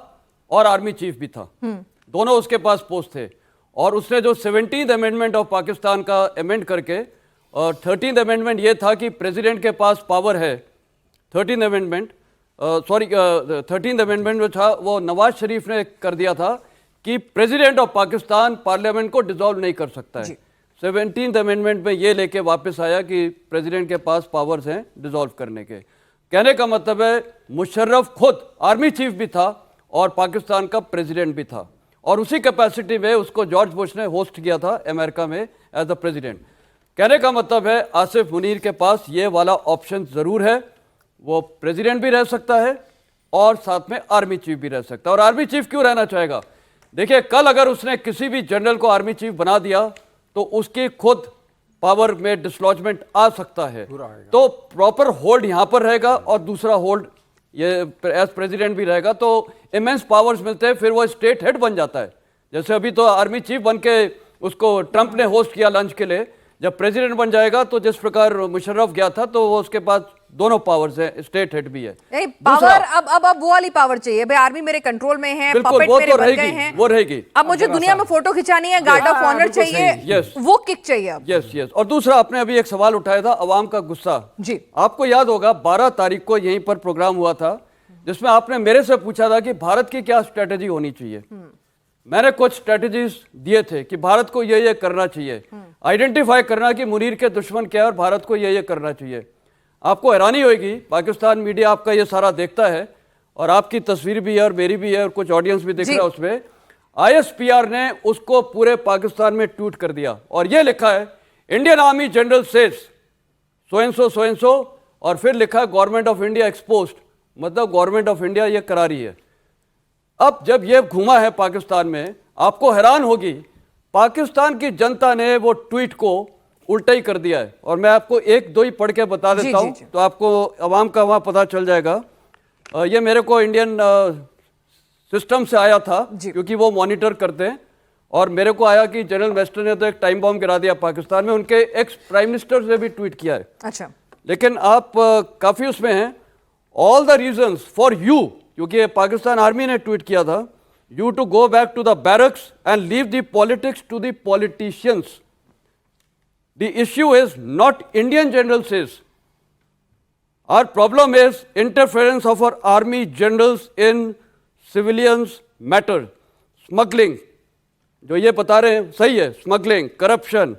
और आर्मी चीफ भी था, दोनों उसके पास पोस्ट थे। और उसने जो 17th अमेंडमेंट ऑफ पाकिस्तान का अमेंड करके, और 13th अमेंडमेंट ये था कि प्रेसिडेंट के पास पावर है। 13th अमेंडमेंट 13th अमेंडमेंट जो था वो नवाज शरीफ ने कर दिया था कि प्रेसिडेंट ऑफ पाकिस्तान पार्लियामेंट को डिसॉल्व नहीं कर सकता है। 17th अमेंडमेंट में ये लेके वापस आया कि प्रेसिडेंट के पास पावर्स हैं डिसॉल्व करने के। कहने का मतलब है मुशर्रफ खुद आर्मी चीफ भी था और पाकिस्तान का प्रेसिडेंट भी था, और उसी कैपेसिटी में उसको जॉर्ज बुश ने होस्ट किया था अमेरिका में एज अ प्रेसिडेंट। कहने का मतलब है आसिफ मुनीर के पास ये वाला ऑप्शन जरूर है, वो प्रेसिडेंट भी रह सकता है और साथ में आर्मी चीफ भी रह सकता है। और आर्मी चीफ क्यों रहना चाहेगा? देखिए, कल अगर उसने किसी भी जनरल को आर्मी चीफ बना दिया तो उसकी खुद पावर में डिसलॉजमेंट आ सकता है, तो प्रॉपर होल्ड यहां पर रहेगा और दूसरा होल्ड ये एज प्रेसिडेंट भी रहेगा, तो इमेंस पावर्स मिलते हैं, फिर वो स्टेट हेड बन जाता है। जैसे अभी तो आर्मी चीफ बन के उसको ट्रंप ने होस्ट किया लंच के लिए, जब प्रेसिडेंट बन जाएगा तो जिस प्रकार मुशर्रफ गया था तो वो उसके पास दोनों पावर्स हैं, स्टेट हेड भी है। पावर अब वो वाली पावर चाहिए भाई, आर्मी मेरे कंट्रोल में है, पपेट वो मेरे तो बन गए रहेगी, हैं, वो रहेगी। अब मुझे दुनिया में फोटो खिंचानी है, गार्ड ऑफ ऑनर चाहिए, वो किक चाहिए अब। Yes yes. और दूसरा, आपने अभी एक सवाल उठाया था अवाम का गुस्सा जी। आपको याद होगा 12 तारीख को यहीं पर प्रोग्राम हुआ था जिसमें आपने मेरे से पूछा था कि भारत की क्या स्ट्रेटेजी होनी चाहिए। मैंने कुछ स्ट्रेटेजीज दिए थे कि भारत को ये करना चाहिए, आइडेंटिफाई करना कि मुनीर के दुश्मन क्या है और भारत को ये करना चाहिए। आपको हैरानी होगी, पाकिस्तान मीडिया आपका ये सारा देखता है और आपकी तस्वीर भी है और मेरी भी है और कुछ ऑडियंस भी देख रहा है उसमें। ISPR ने उसको पूरे पाकिस्तान में ट्वीट कर दिया और ये लिखा है Indian army general says so and so, और फिर लिखा है गवर्नमेंट ऑफ इंडिया एक्सपोज्ड, मतलब गवर्नमेंट ऑफ इंडिया ये करा रही है। अब जब ये घूमा है पाकिस्तान में, आपको हैरान होगी पाकिस्तान की जनता ने वो ट्वीट को उल्टा ही कर दिया है। और मैं आपको एक दो ही पढ़ के बता देता हूं तो आपको अवाम का वहां पता चल जाएगा। ये मेरे को इंडियन सिस्टम से आया था क्योंकि वो मॉनिटर करते हैं, और मेरे को आया कि जनरल मेस्टर ने तो एक टाइम बॉम्ब गिरा दिया पाकिस्तान में, उनके एक्स प्राइम मिनिस्टर से भी ट्वीट किया है। अच्छा, लेकिन आप काफी उसमें हैं, all the reasons for you, क्योंकि पाकिस्तान आर्मी ने ट्वीट किया था, you to go back to the barracks and leave the politics to the politicians. The issue is not Indian general says, our problem is interference of our army generals in civilians matter. Smuggling, जो ये बता रहे हैं सही है, smuggling, corruption,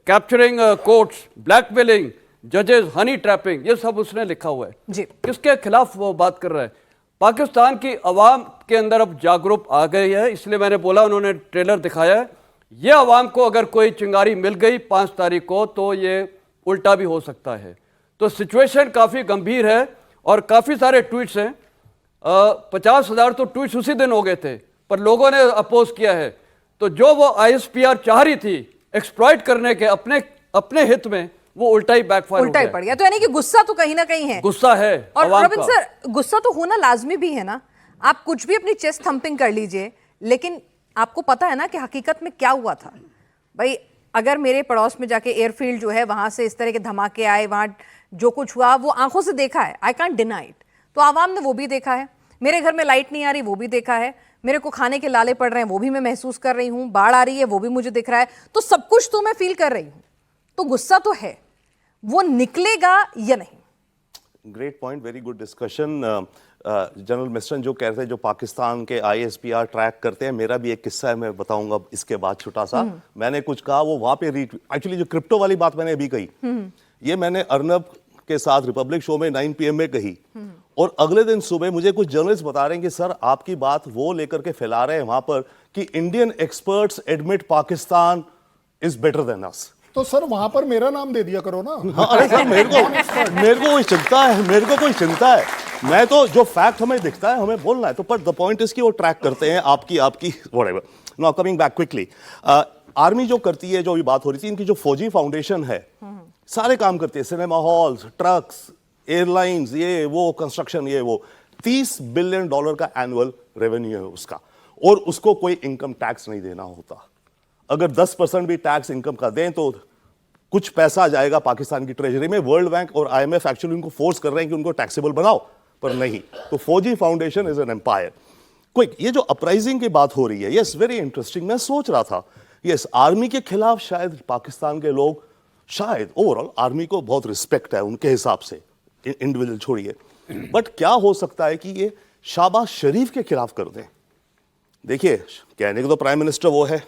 capturing courts, blackmailing, जजेस, honey trapping, ये सब उसने लिखा हुआ है जी। किसके खिलाफ वो बात कर रहा है? पाकिस्तान की अवाम के अंदर अब जागरूक आ गई है, इसलिए मैंने बोला, उन्होंने ट्रेलर दिखाया है। ये अवाम को अगर कोई चिंगारी मिल गई 5 तारीख को तो ये उल्टा भी हो सकता है। तो सिचुएशन काफ़ी गंभीर है और काफ़ी सारे ट्वीट्स हैं। 50,000 तो ट्वीट्स उसी दिन हो गए थे, पर लोगों ने अपोज किया है। तो जो वो ISPR चाह रही थी एक्सप्लॉइट करने के अपने हित में, वो उल्टा ही बैकफायर उल्टा ही पड़ गया। तो यानी कि गुस्सा तो कहीं ना कहीं है, गुस्सा है और अवाम रविंद्र का। सर, गुस्सा तो होना लाजमी भी है ना। आप कुछ भी अपनी चेस्ट थंपिंग कर लीजिए, लेकिन आपको पता है ना कि हकीकत में क्या हुआ था। भाई अगर मेरे पड़ोस में जाके एयरफील्ड जो है वहां से इस तरह के धमाके आए, वहां जो कुछ हुआ वो आंखों से देखा है, आई कांट डिनाई इट। तो आवाम ने वो भी देखा है, मेरे घर में लाइट नहीं आ रही वो भी देखा है, मेरे को खाने के लाले पड़ रहे हैं वो भी मैं महसूस कर रही हूं, बाढ़ आ रही है वो भी मुझे दिख रहा है, तो सब कुछ तो मैं फील कर रही हूं। तो गुस्सा तो है, वो निकलेगा या नहीं? Great point, very good discussion. General Meston जो कह रहे थे, जो पाकिस्तान के ISPR ट्रैक करते हैं, मेरा भी एक किस्सा है, मैं बताऊंगा इसके बाद छोटा सा। मैंने कुछ कहा, वो वहां पे एक्चुअली जो क्रिप्टो वाली बात मैंने अभी कही, ये मैंने अर्नब के साथ रिपब्लिक शो में 9 PM में कही, और अगले दिन सुबह मुझे कुछ जर्नलिस्ट बता रहे हैं कि सर आपकी बात वो लेकर के फैला रहे हैं वहां पर कि Indian experts admit Pakistan is better than us. तो सर वहां पर मेरा नाम दे दिया करो ना। हाँ, अरे सर मेरे को कोई चिंता है, मेरे को कोई चिंता है। मैं तो जो फैक्ट हमें दिखता है हमें बोलना है। तो पर द पॉइंट इज कि वो ट्रैक करते हैं आपकी whatever. Now coming back quickly, army जो करती है, जो अभी बात हो रही थी, इनकी जो फौजी फाउंडेशन है सारे काम करती है, सिनेमा हॉल्स, ट्रक्स, एयरलाइंस, ये वो कंस्ट्रक्शन, ये वो। $30 बिलियन का एनुअल रेवेन्यू है उसका, और उसको कोई इनकम टैक्स नहीं देना होता। अगर 10% भी टैक्स इनकम का दें तो कुछ पैसा जाएगा पाकिस्तान की ट्रेजरी में। वर्ल्ड बैंक और IMF एक्चुअली उनको फोर्स कर रहे हैं कि उनको टैक्सेबल बनाओ, पर नहीं। तो Fauji foundation is an empire. Quick, ये जो अपराइजिंग की बात हो रही है, यस वेरी इंटरेस्टिंग। मैं सोच रहा था, यस आर्मी के खिलाफ शायद पाकिस्तान के लोग, शायद ओवरऑल आर्मी को बहुत रिस्पेक्ट है उनके हिसाब से, इंडिविजुअल छोड़िए, बट क्या हो सकता है कि ये शाहबाज शरीफ के खिलाफ कर दें? देखिए, कहने को तो प्राइम मिनिस्टर वो है,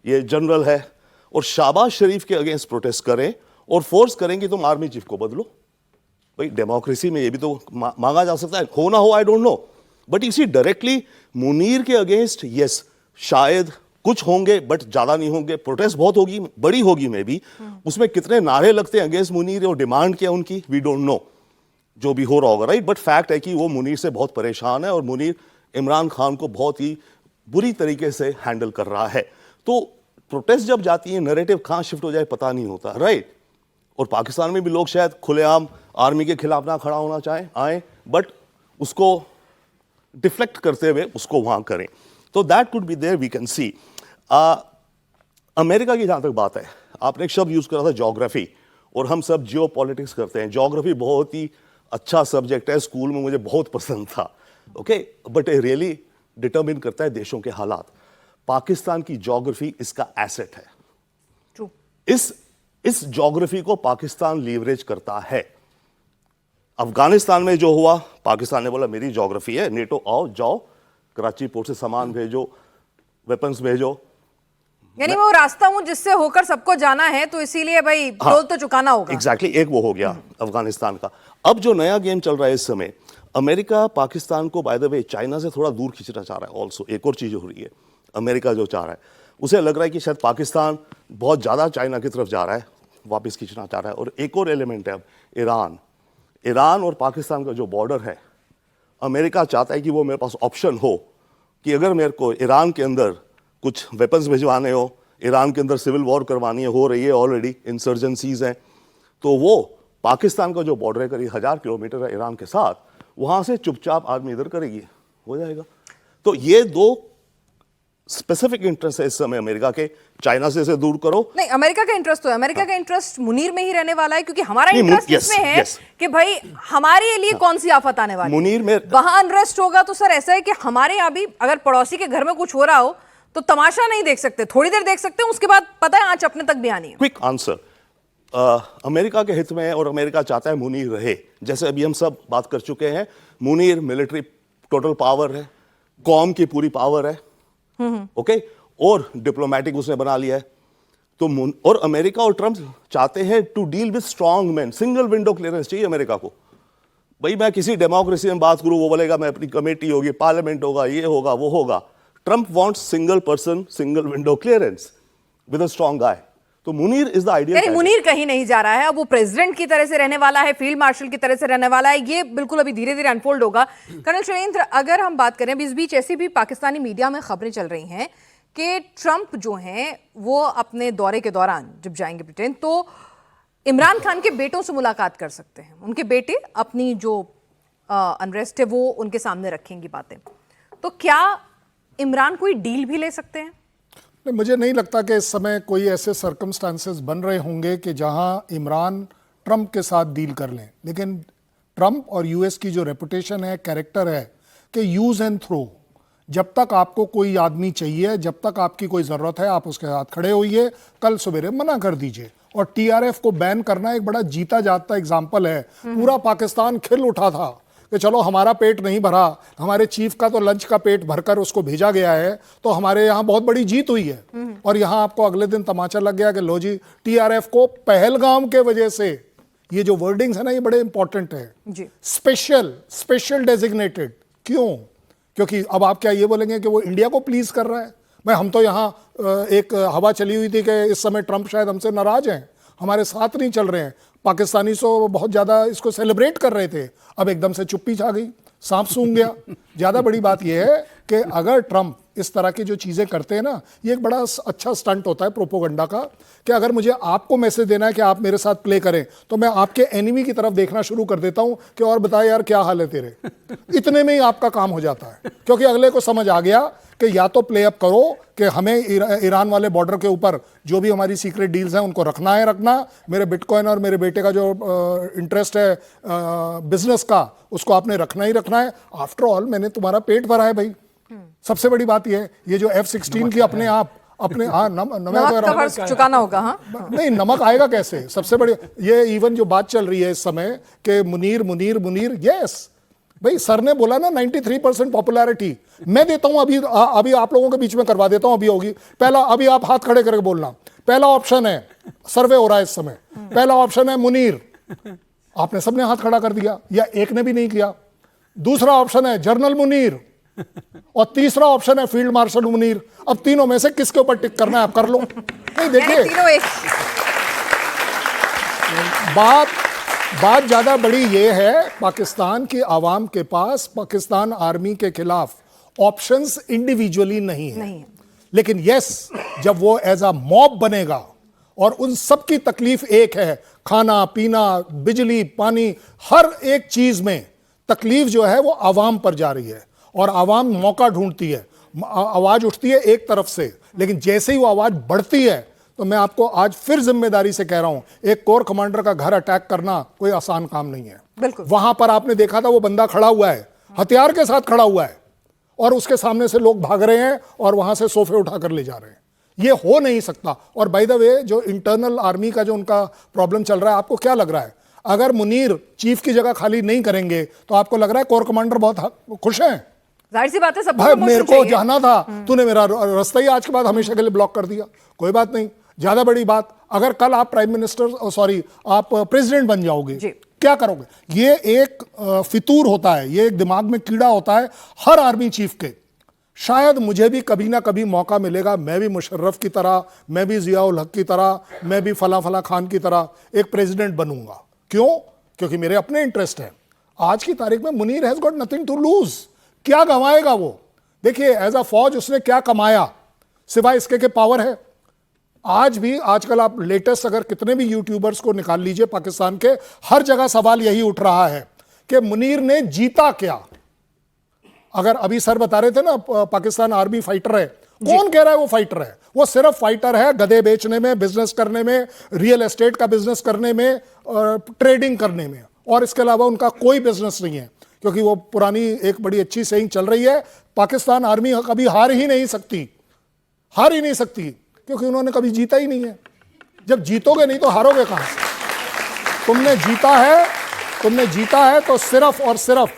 ये जनरल है, और शाहबाज शरीफ के अगेंस्ट प्रोटेस्ट करें और फोर्स करें कि तुम आर्मी चीफ को बदलो। भाई डेमोक्रेसी में ये भी तो मांगा जा सकता है, हो ना हो आई डोंट नो, बट इसी डायरेक्टली मुनीर के अगेंस्ट यस शायद कुछ होंगे, बट ज्यादा नहीं होंगे। प्रोटेस्ट बहुत होगी, बड़ी होगी मे बी। उसमें कितने नारे लगते हैं अगेंस्ट मुनीर और डिमांड क्या उनकी, वी डोंट नो, जो भी हो रहा होगा, राइट। बट फैक्ट है कि वो मुनीर से बहुत परेशान है, और मुनीर इमरान खान को बहुत ही बुरी तरीके से हैंडल कर रहा है। तो प्रोटेस्ट जब जाती है, नैरेटिव कहां शिफ्ट हो जाए पता नहीं होता, राइट। और पाकिस्तान में भी लोग शायद खुलेआम आर्मी के खिलाफ ना खड़ा होना चाहें, आए, बट उसको डिफ्लेक्ट करते हुए उसको वहां करें। तो that could be there, we can see. America की जहां तक बात है, आपने एक शब्द यूज करा था ज्योग्राफी, और हम सब जियो पॉलिटिक्स करते हैं। ज्योग्राफी बहुत ही अच्छा सब्जेक्ट है, स्कूल में मुझे बहुत पसंद था, ओके, बट ये रियली डिटरमिन करता है देशों के हालात। पाकिस्तान की ज्योग्राफी इसका एसेट है। True. इस ज्योग्राफी को पाकिस्तान लीवरेज करता है। अफगानिस्तान में जो हुआ, पाकिस्तान ने बोला मेरी ज्योग्राफी है, नेटो आओ जाओ, कराची पोर्ट से सामान भेजो, वेपन्स भेजो। यानी वो रास्ता हूं जिससे होकर सबको जाना है, तो इसीलिए भाई टोल तो चुकाना होगा। एग्जैक्टली, एक वो हो गया अफगानिस्तान का। अब जो नया गेम चल रहा है इस समय, अमेरिका पाकिस्तान को बाय द वे चाइना से थोड़ा दूर खींचना चाह रहा है। ऑल्सो एक और चीज हो रही है, अमेरिका जो चाह रहा है, उसे लग रहा है कि शायद पाकिस्तान बहुत ज्यादा चाइना की तरफ जा रहा है, वापस खींचना चाह रहा है। और एक और एलिमेंट है अब ईरान और पाकिस्तान का जो बॉर्डर है, अमेरिका चाहता है कि वो मेरे पास ऑप्शन हो कि अगर मेरे को ईरान के अंदर कुछ वेपन्स भिजवाने हो, ईरान के अंदर सिविल वॉर करवानी है, हो रही है ऑलरेडी, इंसर्जेंसीज हैं, तो वो पाकिस्तान का जो बॉर्डर है करीब 1000 किलोमीटर है ईरान के साथ, वहां से चुपचाप आर्मी इधर करेगी, हो जाएगा। तो ये दो स्पेसिफिक इंटरेस्ट है इस समय अमेरिका के। चाइना से इसे दूर करो, नहीं, अमेरिका का इंटरेस्ट तो है, अमेरिका का इंटरेस्ट मुनीर में ही रहने वाला है, क्योंकि हमारा नहीं, इंटरेस्ट yes, इसमें है yes. कि भाई हमारे लिए कौन सी आफत आने वाली है। मुनीर में वहां अनरेस्ट होगा तो सर ऐसा है कि हमारे यहाँ भी अगर पड़ोसी के घर में कुछ हो रहा हो तो तमाशा नहीं देख सकते, थोड़ी देर देख सकते हैं, उसके बाद पता है आंच अपने तक भी आनी है। क्विक आंसर, अमेरिका के हित में है और अमेरिका चाहता है मुनीर रहे। जैसे अभी हम सब बात कर चुके हैं, मुनीर मिलिट्री टोटल पावर है, कौम की पूरी पावर है, ओके, और डिप्लोमेटिक उसने बना लिया है। तो और अमेरिका और ट्रंप चाहते हैं to deal with strong man. Single window clearance चाहिए अमेरिका को। भाई मैं किसी डेमोक्रेसी में बात करूं, वो बोलेगा मैं अपनी कमेटी होगी, पार्लियामेंट होगा, ये होगा, वो होगा। Trump wants single person, single window clearance with a strong guy. तो मुनीर इज द आइडियल। यानी मुनीर कहीं नहीं जा रहा है, अब वो प्रेसिडेंट की तरह से रहने वाला है, फील्ड मार्शल की तरह से रहने वाला है। ये बिल्कुल अभी धीरे धीरे अनफोल्ड होगा। कर्नल शैलेंद्र, अगर हम बात करें, इस बीच ऐसी भी पाकिस्तानी मीडिया में खबरें चल रही हैं कि ट्रंप जो हैं वो अपने दौरे के दौरान जब जाएंगे ब्रिटेन तो इमरान खान के बेटों से मुलाकात कर सकते हैं। उनके बेटे अपनी जो अनरेस्ट है वो उनके सामने रखेंगी बातें। तो क्या इमरान कोई डील भी ले सकते हैं? नहीं, मुझे नहीं लगता कि इस समय कोई ऐसे सर्कमस्टांसेस बन रहे होंगे कि जहां इमरान ट्रंप के साथ डील कर लें। लेकिन ट्रंप और यूएस की जो रेपुटेशन है, कैरेक्टर है कि यूज एंड थ्रो, जब तक आपको कोई आदमी चाहिए, जब तक आपकी कोई ज़रूरत है, आप उसके साथ खड़े होइए, कल सवेरे मना कर दीजिए। और टीआरएफ को बैन करना एक बड़ा जीता जागता एग्जाम्पल है। पूरा पाकिस्तान खिल उठा था कि चलो हमारा पेट नहीं भरा, हमारे चीफ का तो लंच का पेट भरकर उसको भेजा गया है, तो हमारे यहाँ बहुत बड़ी जीत हुई है। और यहाँ आपको अगले दिन तमाचा लग गया कि लो जी, टीआरएफ को पहलगाम के वजह से, ये जो वर्डिंग्स है ना, ये बड़े इंपॉर्टेंट है जी। Special designated. क्यों? क्योंकि अब आप क्या ये बोलेंगे कि वो इंडिया को प्लीज कर रहा है? भाई हम तो यहाँ एक हवा चली हुई थी कि इस समय ट्रंप शायद हमसे नाराज हैं, हमारे साथ नहीं चल रहे हैं। पाकिस्तानी तो बहुत ज़्यादा इसको सेलिब्रेट कर रहे थे, अब एकदम से चुप्पी छा गई, सांप सूंघ गया। ज़्यादा बड़ी बात यह है कि अगर ट्रंप इस तरह की जो चीज़ें करते हैं ना, ये एक बड़ा अच्छा स्टंट होता है प्रोपोगंडा का, कि अगर मुझे आपको मैसेज देना है कि आप मेरे साथ प्ले करें, तो मैं आपके एनिमी की तरफ देखना शुरू कर देता हूं कि और बता यार क्या हाल है तेरे। इतने में ही आपका काम हो जाता है, क्योंकि अगले को समझ आ गया कि या तो प्ले अप करो कि हमें ईरान वाले बॉर्डर के ऊपर जो भी हमारी सीक्रेट डील्स हैं उनको रखना, मेरे बिटकॉइन और मेरे बेटे का जो इंटरेस्ट है बिजनेस का, उसको आपने रखना ही रखना है। आफ्टर ऑल मैंने तुम्हारा पेट भरा है भाई। सबसे बड़ी बात यह है, ये जो F-16 की अपने नमक का कर्ज चुकाना होगा। हाँ, नहीं, नमक आएगा कैसे? सबसे बड़ी ये इवन जो बात चल रही है इस समय कि मुनीर, यस भाई, सर ने बोला ना 93% पॉपुलैरिटी मैं देता हूं। अभी आप लोगों के बीच में करवा देता हूं, अभी होगी। पहला, अभी आप हाथ खड़े करके बोलना। पहला ऑप्शन है, सर्वे हो रहा है इस समय, पहला ऑप्शन है मुनीर। आपने सबने हाथ खड़ा कर दिया, या एक ने भी नहीं किया। दूसरा ऑप्शन है जनरल मुनीर, और तीसरा ऑप्शन है फील्ड मार्शल मुनीर। अब तीनों में से किसके ऊपर टिक करना है आप कर लो। नहीं, देखिए, तीनों एक। बात ज्यादा बड़ी ये है, पाकिस्तान की आवाम के पास पाकिस्तान आर्मी के खिलाफ ऑप्शंस इंडिविजुअली नहीं है। लेकिन यस, जब वो एज अ मॉब बनेगा और उन सब की तकलीफ एक है, खाना पीना, बिजली, पानी, हर एक चीज में तकलीफ जो है वो आवाम पर जा रही है, और आवाम मौका ढूंढती है, आवाज उठती है एक तरफ से। लेकिन जैसे ही वो आवाज बढ़ती है, तो मैं आपको आज फिर जिम्मेदारी से कह रहा हूं, एक कोर कमांडर का घर अटैक करना कोई आसान काम नहीं है। बिल्कुल। वहां पर आपने देखा था वो बंदा खड़ा हुआ है, हथियार के साथ खड़ा हुआ है, और उसके सामने से लोग भाग रहे हैं और वहां से सोफे उठाकर ले जा रहे हैं। ये हो नहीं सकता। और बाय द वे, जो इंटरनल आर्मी का जो उनका प्रॉब्लम चल रहा है, आपको क्या लग रहा है, अगर मुनीर चीफ की जगह खाली नहीं करेंगे तो आपको लग रहा है कोर कमांडर बहुत खुश हैं? जाहिर सी बात है, सब भाई मेरे को जाना था, तूने मेरा रास्ता ही आज के बाद हमेशा के लिए ब्लॉक कर दिया। कोई बात नहीं। ज्यादा बड़ी बात, अगर कल आप प्राइम मिनिस्टर आप प्रेसिडेंट बन जाओगे, क्या करोगे? ये एक फितूर होता है, ये एक दिमाग में कीड़ा होता है हर आर्मी चीफ के। शायद मुझे भी कभी ना कभी मौका मिलेगा, मैं भी मुशर्रफ की तरह, मैं भी जियाउल हक की तरह, मैं भी फला खान की तरह एक प्रेसिडेंट बनूंगा। क्यों? क्योंकि मेरे अपने इंटरेस्ट है। आज की तारीख में Munir has got nothing to lose. क्या गंवाएगा वो? देखिए, एज अ फौज उसने क्या कमाया सिवाय इसके के पावर है। आज भी, आजकल आप लेटेस्ट अगर कितने भी यूट्यूबर्स को निकाल लीजिए पाकिस्तान के, हर जगह सवाल यही उठ रहा है कि मुनीर ने जीता क्या। अगर अभी सर बता रहे थे ना, पाकिस्तान आर्मी फाइटर है, कौन कह रहा है वो फाइटर है? वो सिर्फ फाइटर है गधे बेचने में, बिजनेस करने में, रियल एस्टेट का बिजनेस करने में, ट्रेडिंग करने में, और इसके अलावा उनका कोई बिजनेस नहीं है। क्योंकि वो पुरानी एक बड़ी अच्छी सेइंग चल रही है, पाकिस्तान आर्मी कभी हार ही नहीं सकती, क्योंकि उन्होंने कभी जीता ही नहीं है। जब जीतोगे नहीं तो हारोगे कहां से? तुमने जीता है तो सिर्फ और सिर्फ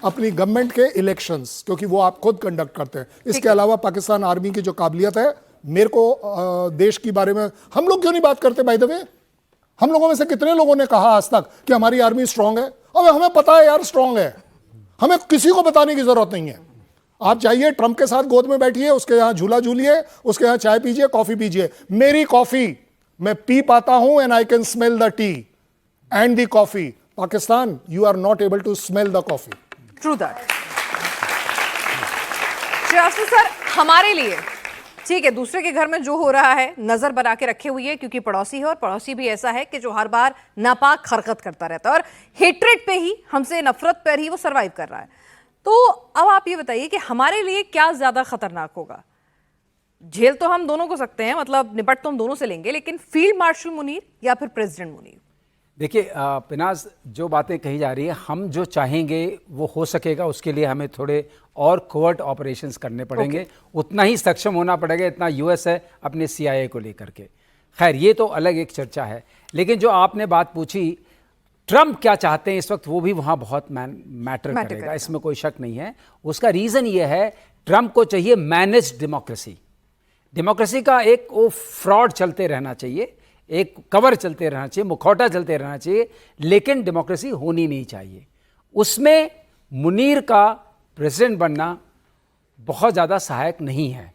अपनी गवर्नमेंट के इलेक्शंस, क्योंकि वो आप खुद कंडक्ट करते हैं। इसके अलावा पाकिस्तान आर्मी की जो काबिलियत है, मेरे को देश के बारे में हम लोग क्यों नहीं बात करते? बाय द वे, हम लोगों में से कितने लोगों ने कहा आज तक कि हमारी आर्मी स्ट्रांग है? अब हमें पता है यार स्ट्रांग है, हमें किसी को बताने की जरूरत नहीं है। आप जाइए ट्रंप के साथ गोद में बैठिए, उसके यहां झूला झूलिए, उसके यहां चाय पीजिए, कॉफी पीजिए। मेरी कॉफी मैं पी पाता हूं and I can smell the tea and the coffee. Pakistan, you are not able to smell the coffee. True that. Srivastava sir, हमारे लिए ठीक है, दूसरे के घर में जो हो रहा है नजर बना के रखे हुई है, क्योंकि पड़ोसी है और पड़ोसी भी ऐसा है कि जो हर बार नापाक हरकत करता रहता है और हेट्रेड पे ही, हमसे नफरत पर ही वो सरवाइव कर रहा है. तो अब आप ये बताइए कि हमारे लिए क्या ज्यादा खतरनाक होगा? झेल तो हम दोनों को सकते हैं, मतलब निपट तो हम दोनों से लेंगे, लेकिन फील्ड मार्शल मुनीर या फिर प्रेसिडेंट मुनीर? देखिए पिनाज, जो बातें कही जा रही है, हम जो चाहेंगे वो हो सकेगा, उसके लिए हमें थोड़े और कोवर्ट ऑपरेशंस करने पड़ेंगे. उतना ही सक्षम होना पड़ेगा, इतना यूएस है अपने CIA को लेकर के. खैर, ये तो अलग एक चर्चा है. लेकिन जो आपने बात पूछी, ट्रंप क्या चाहते हैं इस वक्त, वो भी वहाँ बहुत मैटर करेगा, इसमें कोई शक नहीं है. उसका रीज़न ये है, ट्रंप को चाहिए मैनेज डेमोक्रेसी. डेमोक्रेसी का एक वो फ्रॉड चलते रहना चाहिए, एक कवर चलते रहना चाहिए, मुखौटा चलते रहना चाहिए, लेकिन डेमोक्रेसी होनी नहीं चाहिए. उसमें मुनीर का प्रेसिडेंट बनना बहुत ज़्यादा सहायक नहीं है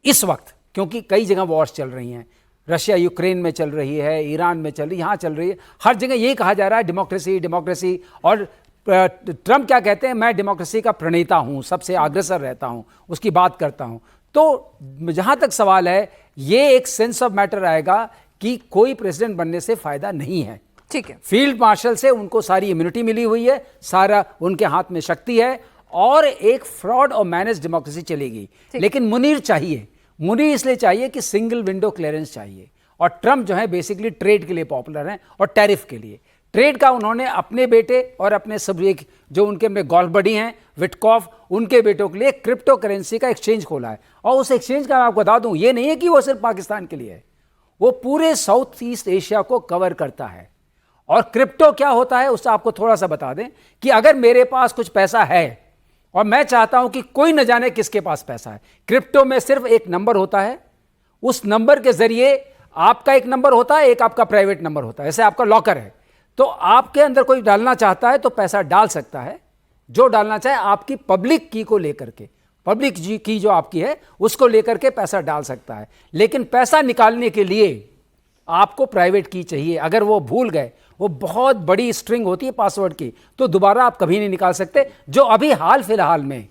इस वक्त, क्योंकि कई जगह वॉर्स चल रही हैं. रशिया यूक्रेन में चल रही है, ईरान में चल रही है, यहाँ चल रही है, हर जगह यही कहा जा रहा है डेमोक्रेसी डेमोक्रेसी. और ट्रंप क्या कहते हैं, मैं डेमोक्रेसी का प्रणेता हूँ, सबसे अग्रसर रहता हूँ, उसकी बात करता हूँ. तो जहाँ तक सवाल है, ये एक सेंस ऑफ मैटर आएगा कि कोई प्रेसिडेंट बनने से फायदा नहीं है. ठीक है, फील्ड मार्शल से उनको सारी इम्यूनिटी मिली हुई है, सारा उनके हाथ में शक्ति है, और एक फ्रॉड और मैनेज डेमोक्रेसी चलेगी. लेकिन मुनीर चाहिए, मुनीर इसलिए चाहिए कि सिंगल विंडो क्लियरेंस चाहिए. और ट्रंप जो है बेसिकली ट्रेड के लिए पॉपुलर हैं और टैरिफ के लिए. ट्रेड का उन्होंने अपने बेटे और अपने सब एक जो उनके में गोल्फ बडी हैं विटकॉफ, उनके बेटों के लिए क्रिप्टो करेंसी का एक्सचेंज खोला है. और उस एक्सचेंज का मैं आपको बता दूं, ये नहीं है कि वो सिर्फ पाकिस्तान के लिए है, वो पूरे साउथ ईस्ट एशिया को कवर करता है. और क्रिप्टो क्या होता है उससे आपको थोड़ा सा बता दें कि अगर मेरे पास कुछ पैसा है और मैं चाहता हूं कि कोई न जाने किसके पास पैसा है, क्रिप्टो में सिर्फ एक नंबर होता है. उस नंबर के जरिए आपका एक नंबर होता है, एक आपका प्राइवेट नंबर होता है. जैसे आपका लॉकर है, तो आपके अंदर कोई डालना चाहता है तो पैसा डाल सकता है, जो डालना चाहे आपकी पब्लिक की को लेकर के, पब्लिक की जो आपकी है उसको लेकर के पैसा डाल सकता है. लेकिन पैसा निकालने के लिए आपको प्राइवेट की चाहिए. अगर वो भूल गए, वो बहुत बड़ी स्ट्रिंग होती है पासवर्ड की, तो दोबारा आप कभी नहीं निकाल सकते. जो अभी हाल फिलहाल में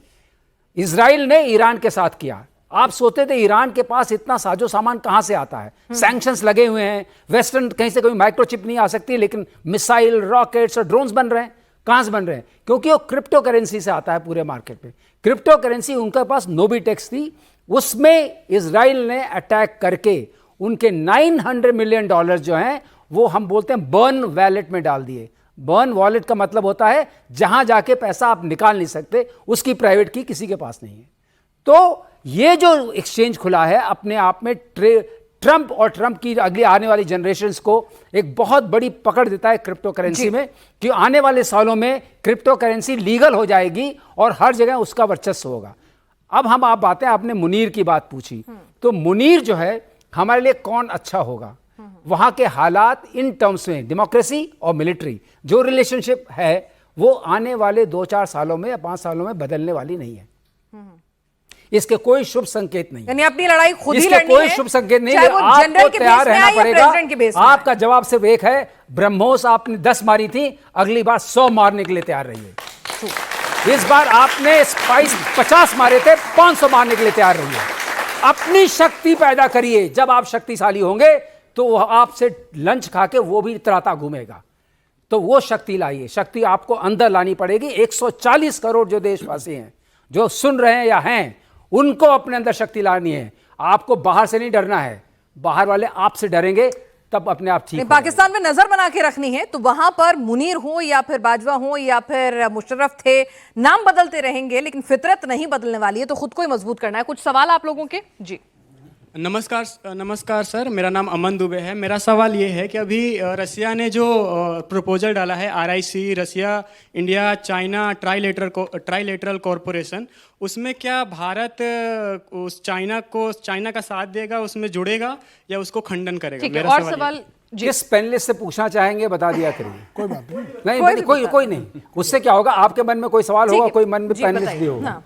इजराइल ने ईरान के साथ किया, आप सोचते थे ईरान के पास इतना साजो सामान कहां से आता है, सैंक्शंस लगे हुए हैं, वेस्टर्न कहीं से कोई माइक्रोचिप नहीं आ सकती, लेकिन मिसाइल, रॉकेट्स और ड्रोन्स बन रहे हैं. कहां से बन रहे हैं? क्योंकि वो क्रिप्टो करेंसी से आता है पूरे मार्केट में. क्रिप्टो करेंसी उनके पास नोबिटेक्स थी, उसमें इजराइल ने अटैक करके उनके $900 मिलियन जो हैं वो हम बोलते हैं बर्न वॉलेट में डाल दिए. बर्न वॉलेट का मतलब होता है जहां जाके पैसा आप निकाल नहीं सकते, उसकी प्राइवेट की किसी के पास नहीं है. तो ये जो एक्सचेंज खुला है अपने आप में ट्रंप और ट्रंप की अगली आने वाली जनरेशन्स को एक बहुत बड़ी पकड़ देता है क्रिप्टो करेंसी में, कि आने वाले सालों में क्रिप्टो करेंसी लीगल हो जाएगी और हर जगह उसका वर्चस्व होगा. अब हम आप बातें, आपने मुनीर की बात पूछी, तो मुनीर जो है हमारे लिए कौन अच्छा होगा, वहां के हालात इन टर्म्स में डेमोक्रेसी और मिलिट्री जो रिलेशनशिप है वो आने वाले 2-4 सालों में या 5 सालों में बदलने वाली नहीं है. इसके कोई शुभ संकेत नहीं, यानी अपनी लड़ाई खुद ही इसके लड़नी कोई है, शुभ संकेत नहीं. चाहे वो आपको जनरल के तैयार बेस में रहना आए या पड़ेगा. प्रेसिडेंट के बेस में आए. आपका जवाब सिर्फ एक है, ब्रह्मोस आपने 10 मारी थी, अगली बार 100 मारने के लिए तैयार रहिए. इस बार आपने स्पाइस 50 मारे थे, 500 मारने के लिए तैयार रहिए. अपनी शक्ति पैदा करिए. जब आप शक्तिशाली होंगे तो वो आपसे लंच खा के वो भी इतराता घूमेगा. तो वो शक्ति लाइए, शक्ति आपको अंदर लानी पड़ेगी. 140 करोड़ जो देशवासी हैं, जो सुन रहे हैं या हैं, उनको अपने अंदर शक्ति लानी है. आपको बाहर से नहीं डरना है, बाहर वाले आपसे डरेंगे, तब अपने आप ठीक. पाकिस्तान में नजर बना के रखनी है तो वहां पर मुनीर हो या फिर बाजवा हो या फिर मुशर्रफ थे, नाम बदलते रहेंगे लेकिन फितरत नहीं बदलने वाली है. तो खुद को ही मजबूत करना है. कुछ सवाल आप लोगों के? जी नमस्कार सर, मेरा नाम अमन दुबे है. मेरा सवाल ये है कि अभी रसिया ने जो प्रपोजल डाला है, RIC, रसिया, इंडिया, चाइना ट्राइलेटरल कॉरपोरेशन, उसमें क्या भारत उस चाइना का साथ देगा, उसमें जुड़ेगा या उसको खंडन करेगा? ठीक है. मेरा और सवाल जिस पैनलिस्ट से पूछना चाहेंगे बता दिया करिए. कोई बात नहीं. नहीं, कोई नहीं. उससे क्या होगा, आपके मन में कोई सवाल होगा, कोई मन में पैनलिस्ट भी होगा.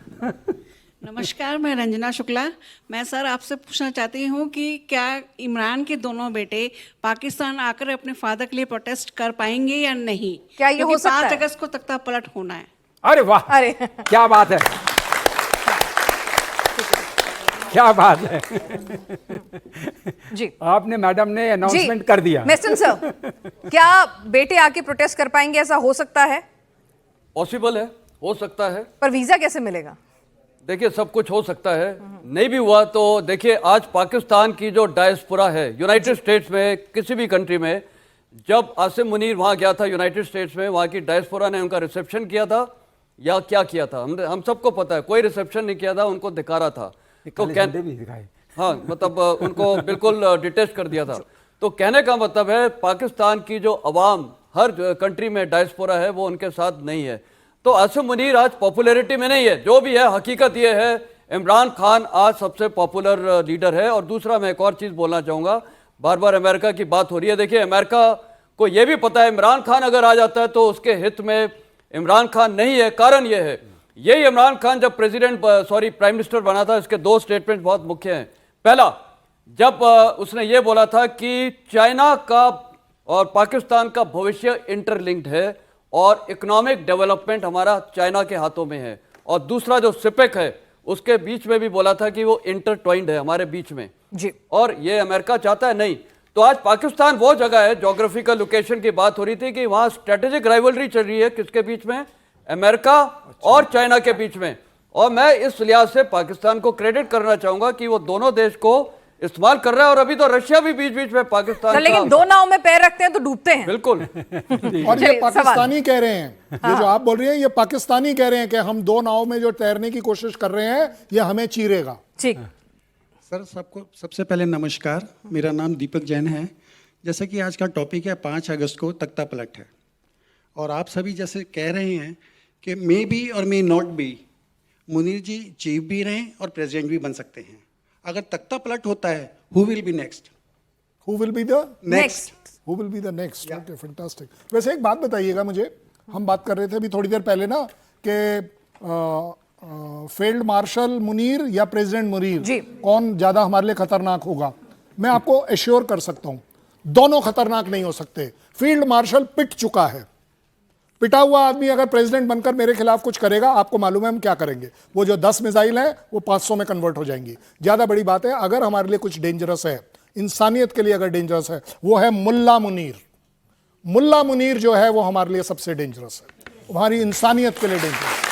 नमस्कार, मैं रंजना शुक्ला। मैं सर आपसे पूछना चाहती हूँ कि क्या इमरान के दोनों बेटे पाकिस्तान आकर अपने फादर के लिए प्रोटेस्ट कर पाएंगे या नहीं? क्या ये हो क्योंकि सकता 5 है? अगस्त को तख्ता पलट होना है। अरे वाह, अरे क्या बात है, क्या बात है। जी आपने मैडम ने अनाउंसमेंट कर दिया। मिस्टर सर, क्या बेटे आके प्रोटेस्ट कर पाएंगे? ऐसा हो सकता है? पॉसिबल है, हो सकता है। पर वीजा कैसे मिलेगा? देखिए, सब कुछ हो सकता है। नहीं भी हुआ तो देखिए, आज पाकिस्तान की जो डायस्पोरा है यूनाइटेड स्टेट्स में, किसी भी कंट्री में, जब आसिम मुनीर वहां गया था यूनाइटेड स्टेट्स में, वहां की डायस्पोरा ने उनका रिसेप्शन किया था या क्या किया था, हम सबको पता है। कोई रिसेप्शन नहीं किया था, उनको दिखारा था। तो झंडे भी दिखाए। हाँ, मतलब उनको बिल्कुल डिटेच कर दिया था। तो कहने का मतलब है, पाकिस्तान की जो अवाम हर कंट्री में डायस्पोरा है, वो उनके साथ नहीं है। तो आसिम मुनीर आज पॉपुलैरिटी में नहीं है। जो भी है, हकीकत ये है, इमरान खान आज सबसे पॉपुलर लीडर है। और दूसरा, मैं एक और चीज़ बोलना चाहूँगा, बार बार अमेरिका की बात हो रही है। देखिए, अमेरिका को ये भी पता है इमरान खान अगर आ जाता है तो उसके हित में इमरान खान नहीं है। कारण ये है, यही इमरान खान जब प्राइम मिनिस्टर बना था, इसके 2 स्टेटमेंट बहुत मुख्य हैं। पहला, जब उसने ये बोला था कि चाइना का और पाकिस्तान का भविष्य इंटरलिंक्ड है और इकोनॉमिक डेवलपमेंट हमारा चाइना के हाथों में है। और दूसरा, जो सिपेक है, उसके बीच में भी बोला था कि वो इंटरट्वाइंड है हमारे बीच में जी। और ये अमेरिका चाहता है नहीं। तो आज पाकिस्तान वो जगह है, ज्योग्राफिकल लोकेशन की बात हो रही थी, कि वहां स्ट्रेटेजिक राइवलरी चल रही है। किसके बीच में? अमेरिका और चाइना के बीच में। और मैं इस लिहाज से पाकिस्तान को क्रेडिट करना चाहूंगा कि वो दोनों देश को इस्तेमाल कर रहा है। और अभी तो रशिया भी बीच बीच में पाकिस्तान लेकिन 2 नाव में पैर रखते हैं तो डूबते हैं। बिल्कुल। और ये चलिए, पाकिस्तानी कह रहे हैं, ये जो आप बोल रही हैं, ये पाकिस्तानी कह रहे हैं कि हम 2 नाव में जो तैरने की कोशिश कर रहे हैं, ये हमें चीरेगा। ठीक। सर, सबको सबसे पहले नमस्कार। मेरा नाम दीपक जैन है। जैसे कि आज का टॉपिक है 5 अगस्त को तख्ता पलट है, और आप सभी जैसे कह रहे हैं कि मे बी और may not be, Munir ji chief भी रहें और प्रेसिडेंट भी बन सकते हैं। अगर तख्ता पलट होता है, who will be next? Who will be the next. Who will be the next? Okay, fantastic. वैसे एक बात बताइएगा मुझे, हम बात कर रहे थे अभी थोड़ी देर पहले ना कि फील्ड मार्शल मुनीर या प्रेसिडेंट मुनीर, जी। कौन ज्यादा हमारे लिए खतरनाक होगा? मैं आपको एश्योर कर सकता हूं, दोनों खतरनाक नहीं हो सकते। फील्ड मार्शल पिट चुका है। पिटा हुआ आदमी अगर प्रेसिडेंट बनकर मेरे खिलाफ कुछ करेगा, आपको मालूम है हम क्या करेंगे? वो जो 10 मिसाइल हैं वो 500 में कन्वर्ट हो जाएंगी। ज्यादा बड़ी बात है, अगर हमारे लिए कुछ डेंजरस है, इंसानियत के लिए अगर डेंजरस है, वो है मुल्ला मुनीर। मुल्ला मुनीर जो है वो हमारे लिए सबसे डेंजरस है, हमारी इंसानियत के लिए डेंजरस।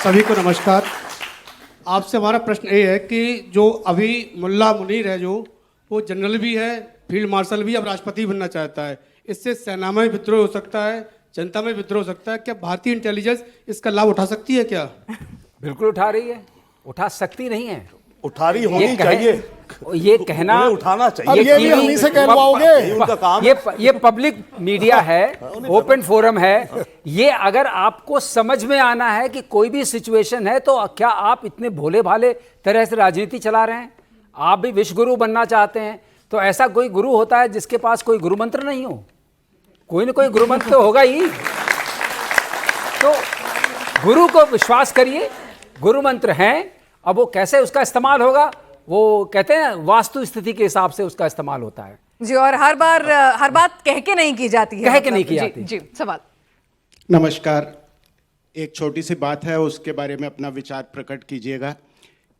सभी को नमस्कार। आपसे हमारा प्रश्न ये है कि जो अभी मुल्ला मुनीर है, जो वो जनरल भी है, फील्ड मार्शल भी, अब राष्ट्रपति बनना चाहता है। इससे सेना में विद्रोह हो सकता है, जनता में विद्रोह हो सकता है। क्या भारतीय इंटेलिजेंस इसका लाभ उठा सकती है क्या? बिल्कुल उठा रही है, उठा सकती नहीं है। उठा रही होनी चाहिए, ये कहना, उन्हें उठाना चाहिए। अब ये भी हम ही से कहलवाओगे? उनका काम ये पब्लिक मीडिया है, ओपन फोरम है। ये अगर आपको समझ में आना है कि कोई भी सिचुएशन है, तो क्या आप इतने भोले भाले तरह से राजनीति चला रहे हैं? आप भी विश्व गुरु बनना चाहते हैं, तो ऐसा कोई गुरु होता है जिसके पास कोई गुरु मंत्र नहीं हो? कोई ना कोई गुरु मंत्र तो होगा ही। तो गुरु को विश्वास करिए, गुरु मंत्र हैं। अब वो कैसे उसका इस्तेमाल होगा, वो कहते हैं वास्तु स्थिति के हिसाब से उसका इस्तेमाल होता है जी। और हर बात कह के नहीं की जाती है, कह के मतलब। नहीं की जी, जाती। जी, सवाल। नमस्कार। एक छोटी सी बात है, उसके बारे में अपना विचार प्रकट कीजिएगा।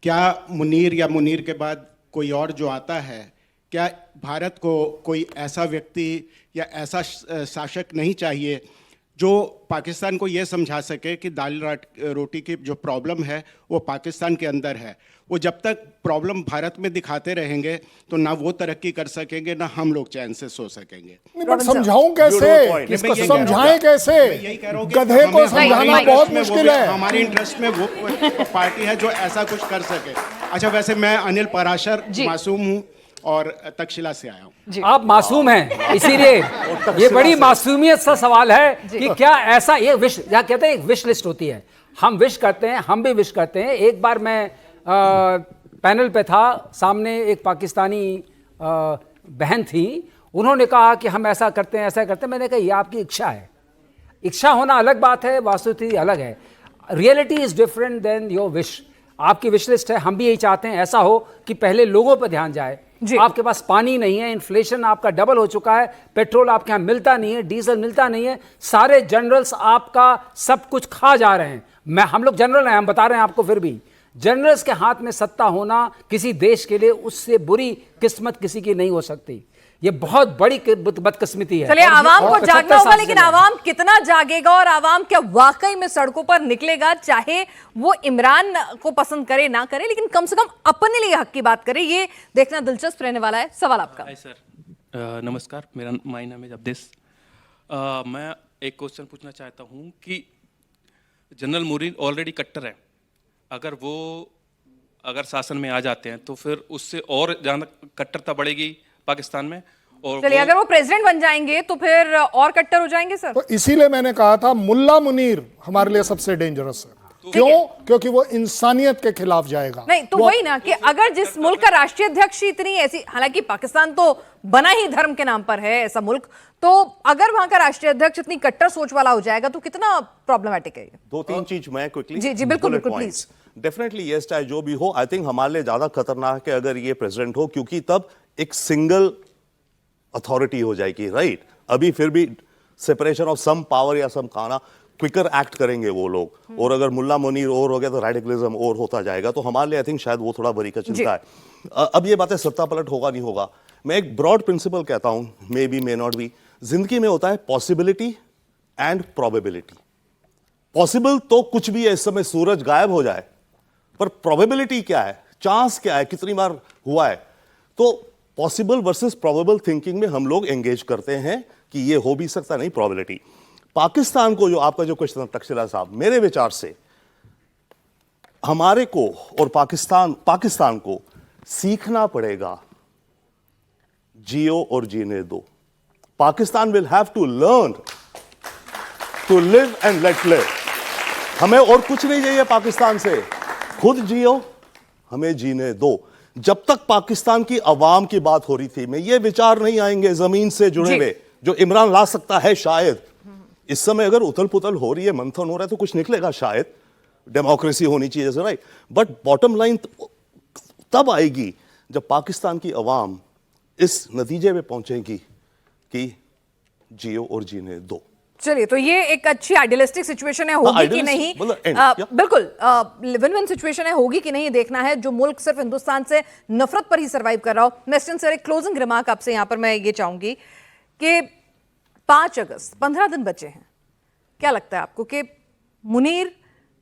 क्या मुनीर या मुनीर के बाद कोई और जो आता है, क्या भारत को कोई ऐसा व्यक्ति या ऐसा शासक नहीं चाहिए जो पाकिस्तान को ये समझा सके कि दाल रोटी की जो प्रॉब्लम है वो पाकिस्तान के अंदर है? वो जब तक प्रॉब्लम भारत में दिखाते रहेंगे तो ना वो तरक्की कर सकेंगे, ना हम लोग चैन से सो सकेंगे। नहीं, बट समझाऊं कैसे? किसको समझाएं कैसे? यही कह रहा हूं कि गधे को हमें समझाना हमारे बहुत इंटरेस्ट में मुश्किल है। हमारे इंटरेस्ट में वो पार्टी है जो ऐसा कुछ कर सके। अच्छा, वैसे मैं अनिल पराशर मासूम हूँ और तक्षशिला से आया हूँ। आप मासूम हैं, इसीलिए ये बड़ी मासूमियत सा सवाल है कि क्या ऐसा, ये विश, या कहते हैं एक विश लिस्ट होती है, हम विश करते हैं, हम भी विश करते हैं। एक बार मैं पैनल पे था, सामने एक पाकिस्तानी बहन थी, उन्होंने कहा कि हम ऐसा करते हैं, ऐसा करते हैं। मैंने कहा ये आपकी इच्छा है, इच्छा होना अलग बात है, वास्तुस्थिति अलग है। Reality is different than your wish. आपकी विश लिस्ट है, हम भी यही चाहते हैं ऐसा हो कि पहले लोगों पर ध्यान जाए। आपके पास पानी नहीं है, इन्फ्लेशन आपका डबल हो चुका है, पेट्रोल आपके यहाँ मिलता नहीं है, डीजल मिलता नहीं है, सारे जनरल्स आपका सब कुछ खा जा रहे हैं। हम लोग जनरल हैं, हम बता रहे हैं आपको, फिर भी जनरल्स के हाथ में सत्ता होना किसी देश के लिए उससे बुरी किस्मत किसी की नहीं हो सकती। ये बहुत बड़ी बदकिस्मती है। चलिए, आवाम को 75 जागना होगा, साल लेकिन से आवाम कितना जागेगा और आवाम क्या वाकई में सड़कों पर निकलेगा, चाहे वो इमरान को पसंद करे ना करे, लेकिन कम से कम अपने लिए हक की बात करे, ये देखना दिलचस्प रहने वाला है। सवाल आपका। हाय सर, नमस्कार, मेरा माय नाम है अब्देस। मैं एक क्वेश्चन पूछना चाहता हूँ कि जनरल मुनीर ऑलरेडी कट्टर है, अगर शासन में आ जाते हैं तो फिर उससे और ज़्यादा कट्टरता बढ़ेगी पाकिस्तान में। और चलिए, अगर वो प्रेसिडेंट बन जाएंगे तो फिर और कट्टर हो जाएंगे सर। तो इसीलिए मैंने कहा था मुल्ला मुनीर हमारे लिए सबसे डेंजरस है। क्यों? क्योंकि वो इंसानियत के खिलाफ जाएगा। नहीं तो वही ना कि अगर जिस मुल्क का राष्ट्रीय अध्यक्ष इतनी ऐसी, हालांकि पाकिस्तान तो बना ही धर्म के नाम पर है ऐसा मुल्क, तो अगर वहां का राष्ट्रीय अध्यक्ष इतनी कट्टर सोच वाला हो जाएगा तो कितना प्रॉब्लमैटिक है ये। दो तीन चीज मैं क्विकली जी बिल्कुल प्लीज। डेफिनेटली यस, चाहे जो भी हो, आई थिंक हमारे लिए ज्यादा खतरनाक है अगर ये प्रेसिडेंट हो, क्योंकि तब एक सिंगल अथॉरिटी हो जाएगी, राइट? अभी फिर भी सेपरेशन ऑफ सम पावर या सम खाना, क्विकर एक्ट करेंगे वो लोग, और अगर मुल्ला मुनीर और हो गया तो रेडिकलिज्म और होता जाएगा। तो हमारे लिए आई थिंक शायद वो थोड़ा बड़ी का चिंता है। अब ये बातें सत्ता पलट होगा नहीं होगा, मैं एक ब्रॉड प्रिंसिपल कहता हूं, may be may not B. जिंदगी में होता है पॉसिबिलिटी एंड प्रोबेबिलिटी। पॉसिबल तो कुछ भी है, इस समय सूरज गायब हो जाए, पर प्रोबेबिलिटी क्या है, चांस क्या है, कितनी बार हुआ है? तो पॉसिबल वर्सेस प्रोबेबल थिंकिंग में हम लोग एंगेज करते हैं कि ये हो भी सकता, नहीं प्रोबेबिलिटी। पाकिस्तान को, जो आपका जो क्वेश्चन है तक्षशिला साहब, मेरे विचार से हमारे को और पाकिस्तान को सीखना पड़ेगा जियो और जीने दो। Pakistan will have to learn to live and let live. हमें और कुछ नहीं चाहिए पाकिस्तान से, खुद जियो, हमें जीने दो। जब तक पाकिस्तान की आवाम की बात हो रही थी, में ये विचार नहीं आएंगे जमीन से जुड़े हुए जो इमरान ला सकता है शायद। इस समय अगर उथल पुथल हो रही है, मंथन हो रहा है, तो कुछ निकलेगा शायद, डेमोक्रेसी होनी चाहिए जैसे, राइट? बट बॉटम लाइन तब आएगी जब पाकिस्तान की आवाम इस नतीजे में पहुंचेगी कि जियो और जीने दो। चलिए, तो ये एक अच्छी आइडियलिस्टिक सिचुएशन है, होगी कि नहीं, बिल्कुल विन विन सिचुएशन है, होगी कि नहीं देखना है, जो मुल्क सिर्फ हिंदुस्तान से नफरत पर ही सर्वाइव कर रहा हो। नेस्टन सर, एक क्लोजिंग रिमार्क आपसे यहां पर मैं ये चाहूंगी कि 5 अगस्त 15 दिन बचे हैं, क्या लगता है आपको कि मुनीर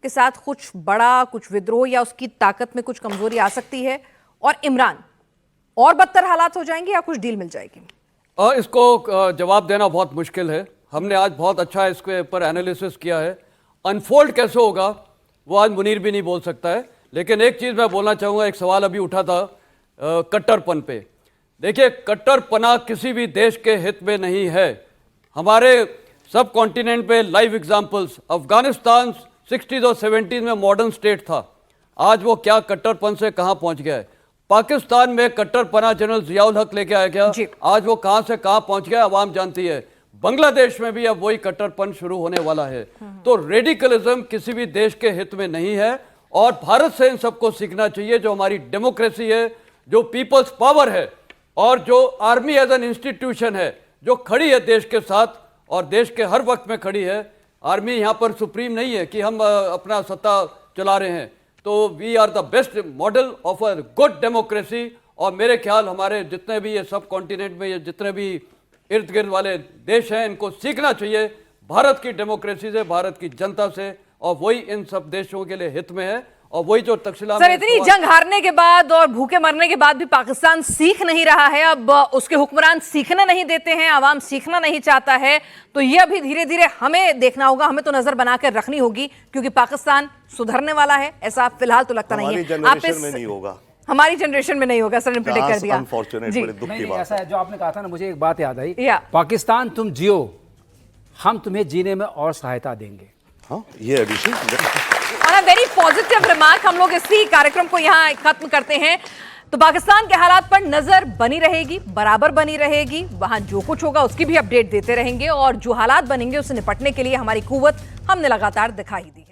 के साथ कुछ बड़ा, कुछ विद्रोह या उसकी ताकत में कुछ कमजोरी आ सकती है, और इमरान और बदतर हालात हो जाएंगे या कुछ डील मिल जाएगी? इसको जवाब देना बहुत मुश्किल है। हमने आज बहुत अच्छा इसके ऊपर एनालिसिस किया है। अनफोल्ड कैसे होगा वो आज मुनीर भी नहीं बोल सकता है। लेकिन एक चीज़ मैं बोलना चाहूँगा, एक सवाल अभी उठा था कट्टरपन पे। देखिए, कट्टरपना किसी भी देश के हित में नहीं है। हमारे सब कॉन्टिनेंट पे लाइव एग्जाम्पल्स, अफगानिस्तान 60s और 70s में मॉडर्न स्टेट था, आज वो क्या कट्टरपन से कहाँ पहुँच गया है। पाकिस्तान में कट्टरपना जनरल जियाउल हक लेके आया गया, आज वो कहाँ से कहाँ पहुँच गया आवाम जानती है। बांग्लादेश में भी अब वही कट्टरपन शुरू होने वाला है। तो रेडिकलिज्म किसी भी देश के हित में नहीं है, और भारत से इन सबको सीखना चाहिए। जो हमारी डेमोक्रेसी है, जो पीपल्स पावर है, और जो आर्मी एज एन इंस्टीट्यूशन है जो खड़ी है देश के साथ और देश के हर वक्त में खड़ी है। आर्मी यहाँ पर सुप्रीम नहीं है कि हम अपना सत्ता चला रहे हैं। तो we are the best model of a good democracy. और मेरे ख्याल हमारे जितने भी ये सब कॉन्टिनेंट में ये जितने भी इर्द गिर्द वाले देश हैं, इनको सीखना चाहिए भारत की डेमोक्रेसी से, भारत की जनता से, और वही इन सब देशों के लिए हित में है। और वही जो तक्षशिला सर, इतनी जंग हारने के बाद और भूखे मरने के बाद भी पाकिस्तान सीख नहीं रहा है। अब उसके हुक्मरान सीखने नहीं देते हैं, आवाम सीखना नहीं चाहता है। तो ये अभी धीरे धीरे हमें देखना होगा, हमें तो नजर बनाकर रखनी होगी, क्योंकि पाकिस्तान सुधरने वाला है ऐसा फिलहाल तो लगता नहीं है। हमारी जनरेशन में नहीं होगा सर ने प्रेडिक्ट कर दिया। नहीं, ऐसा है जो आपने कहा था ना, मुझे एक बात याद आई, पाकिस्तान तुम जियो, हम तुम्हें जीने में और सहायता देंगे। ये addition on a very positive remark हम लोग इसी कार्यक्रम को यहाँ खत्म करते हैं। तो पाकिस्तान के हालात पर नजर बनी रहेगी, बराबर बनी रहेगी, वहां जो कुछ होगा उसकी भी अपडेट देते रहेंगे, और जो हालात बनेंगे उससे निपटने के लिए हमारी कुव्वत हमने लगातार दिखाई दी।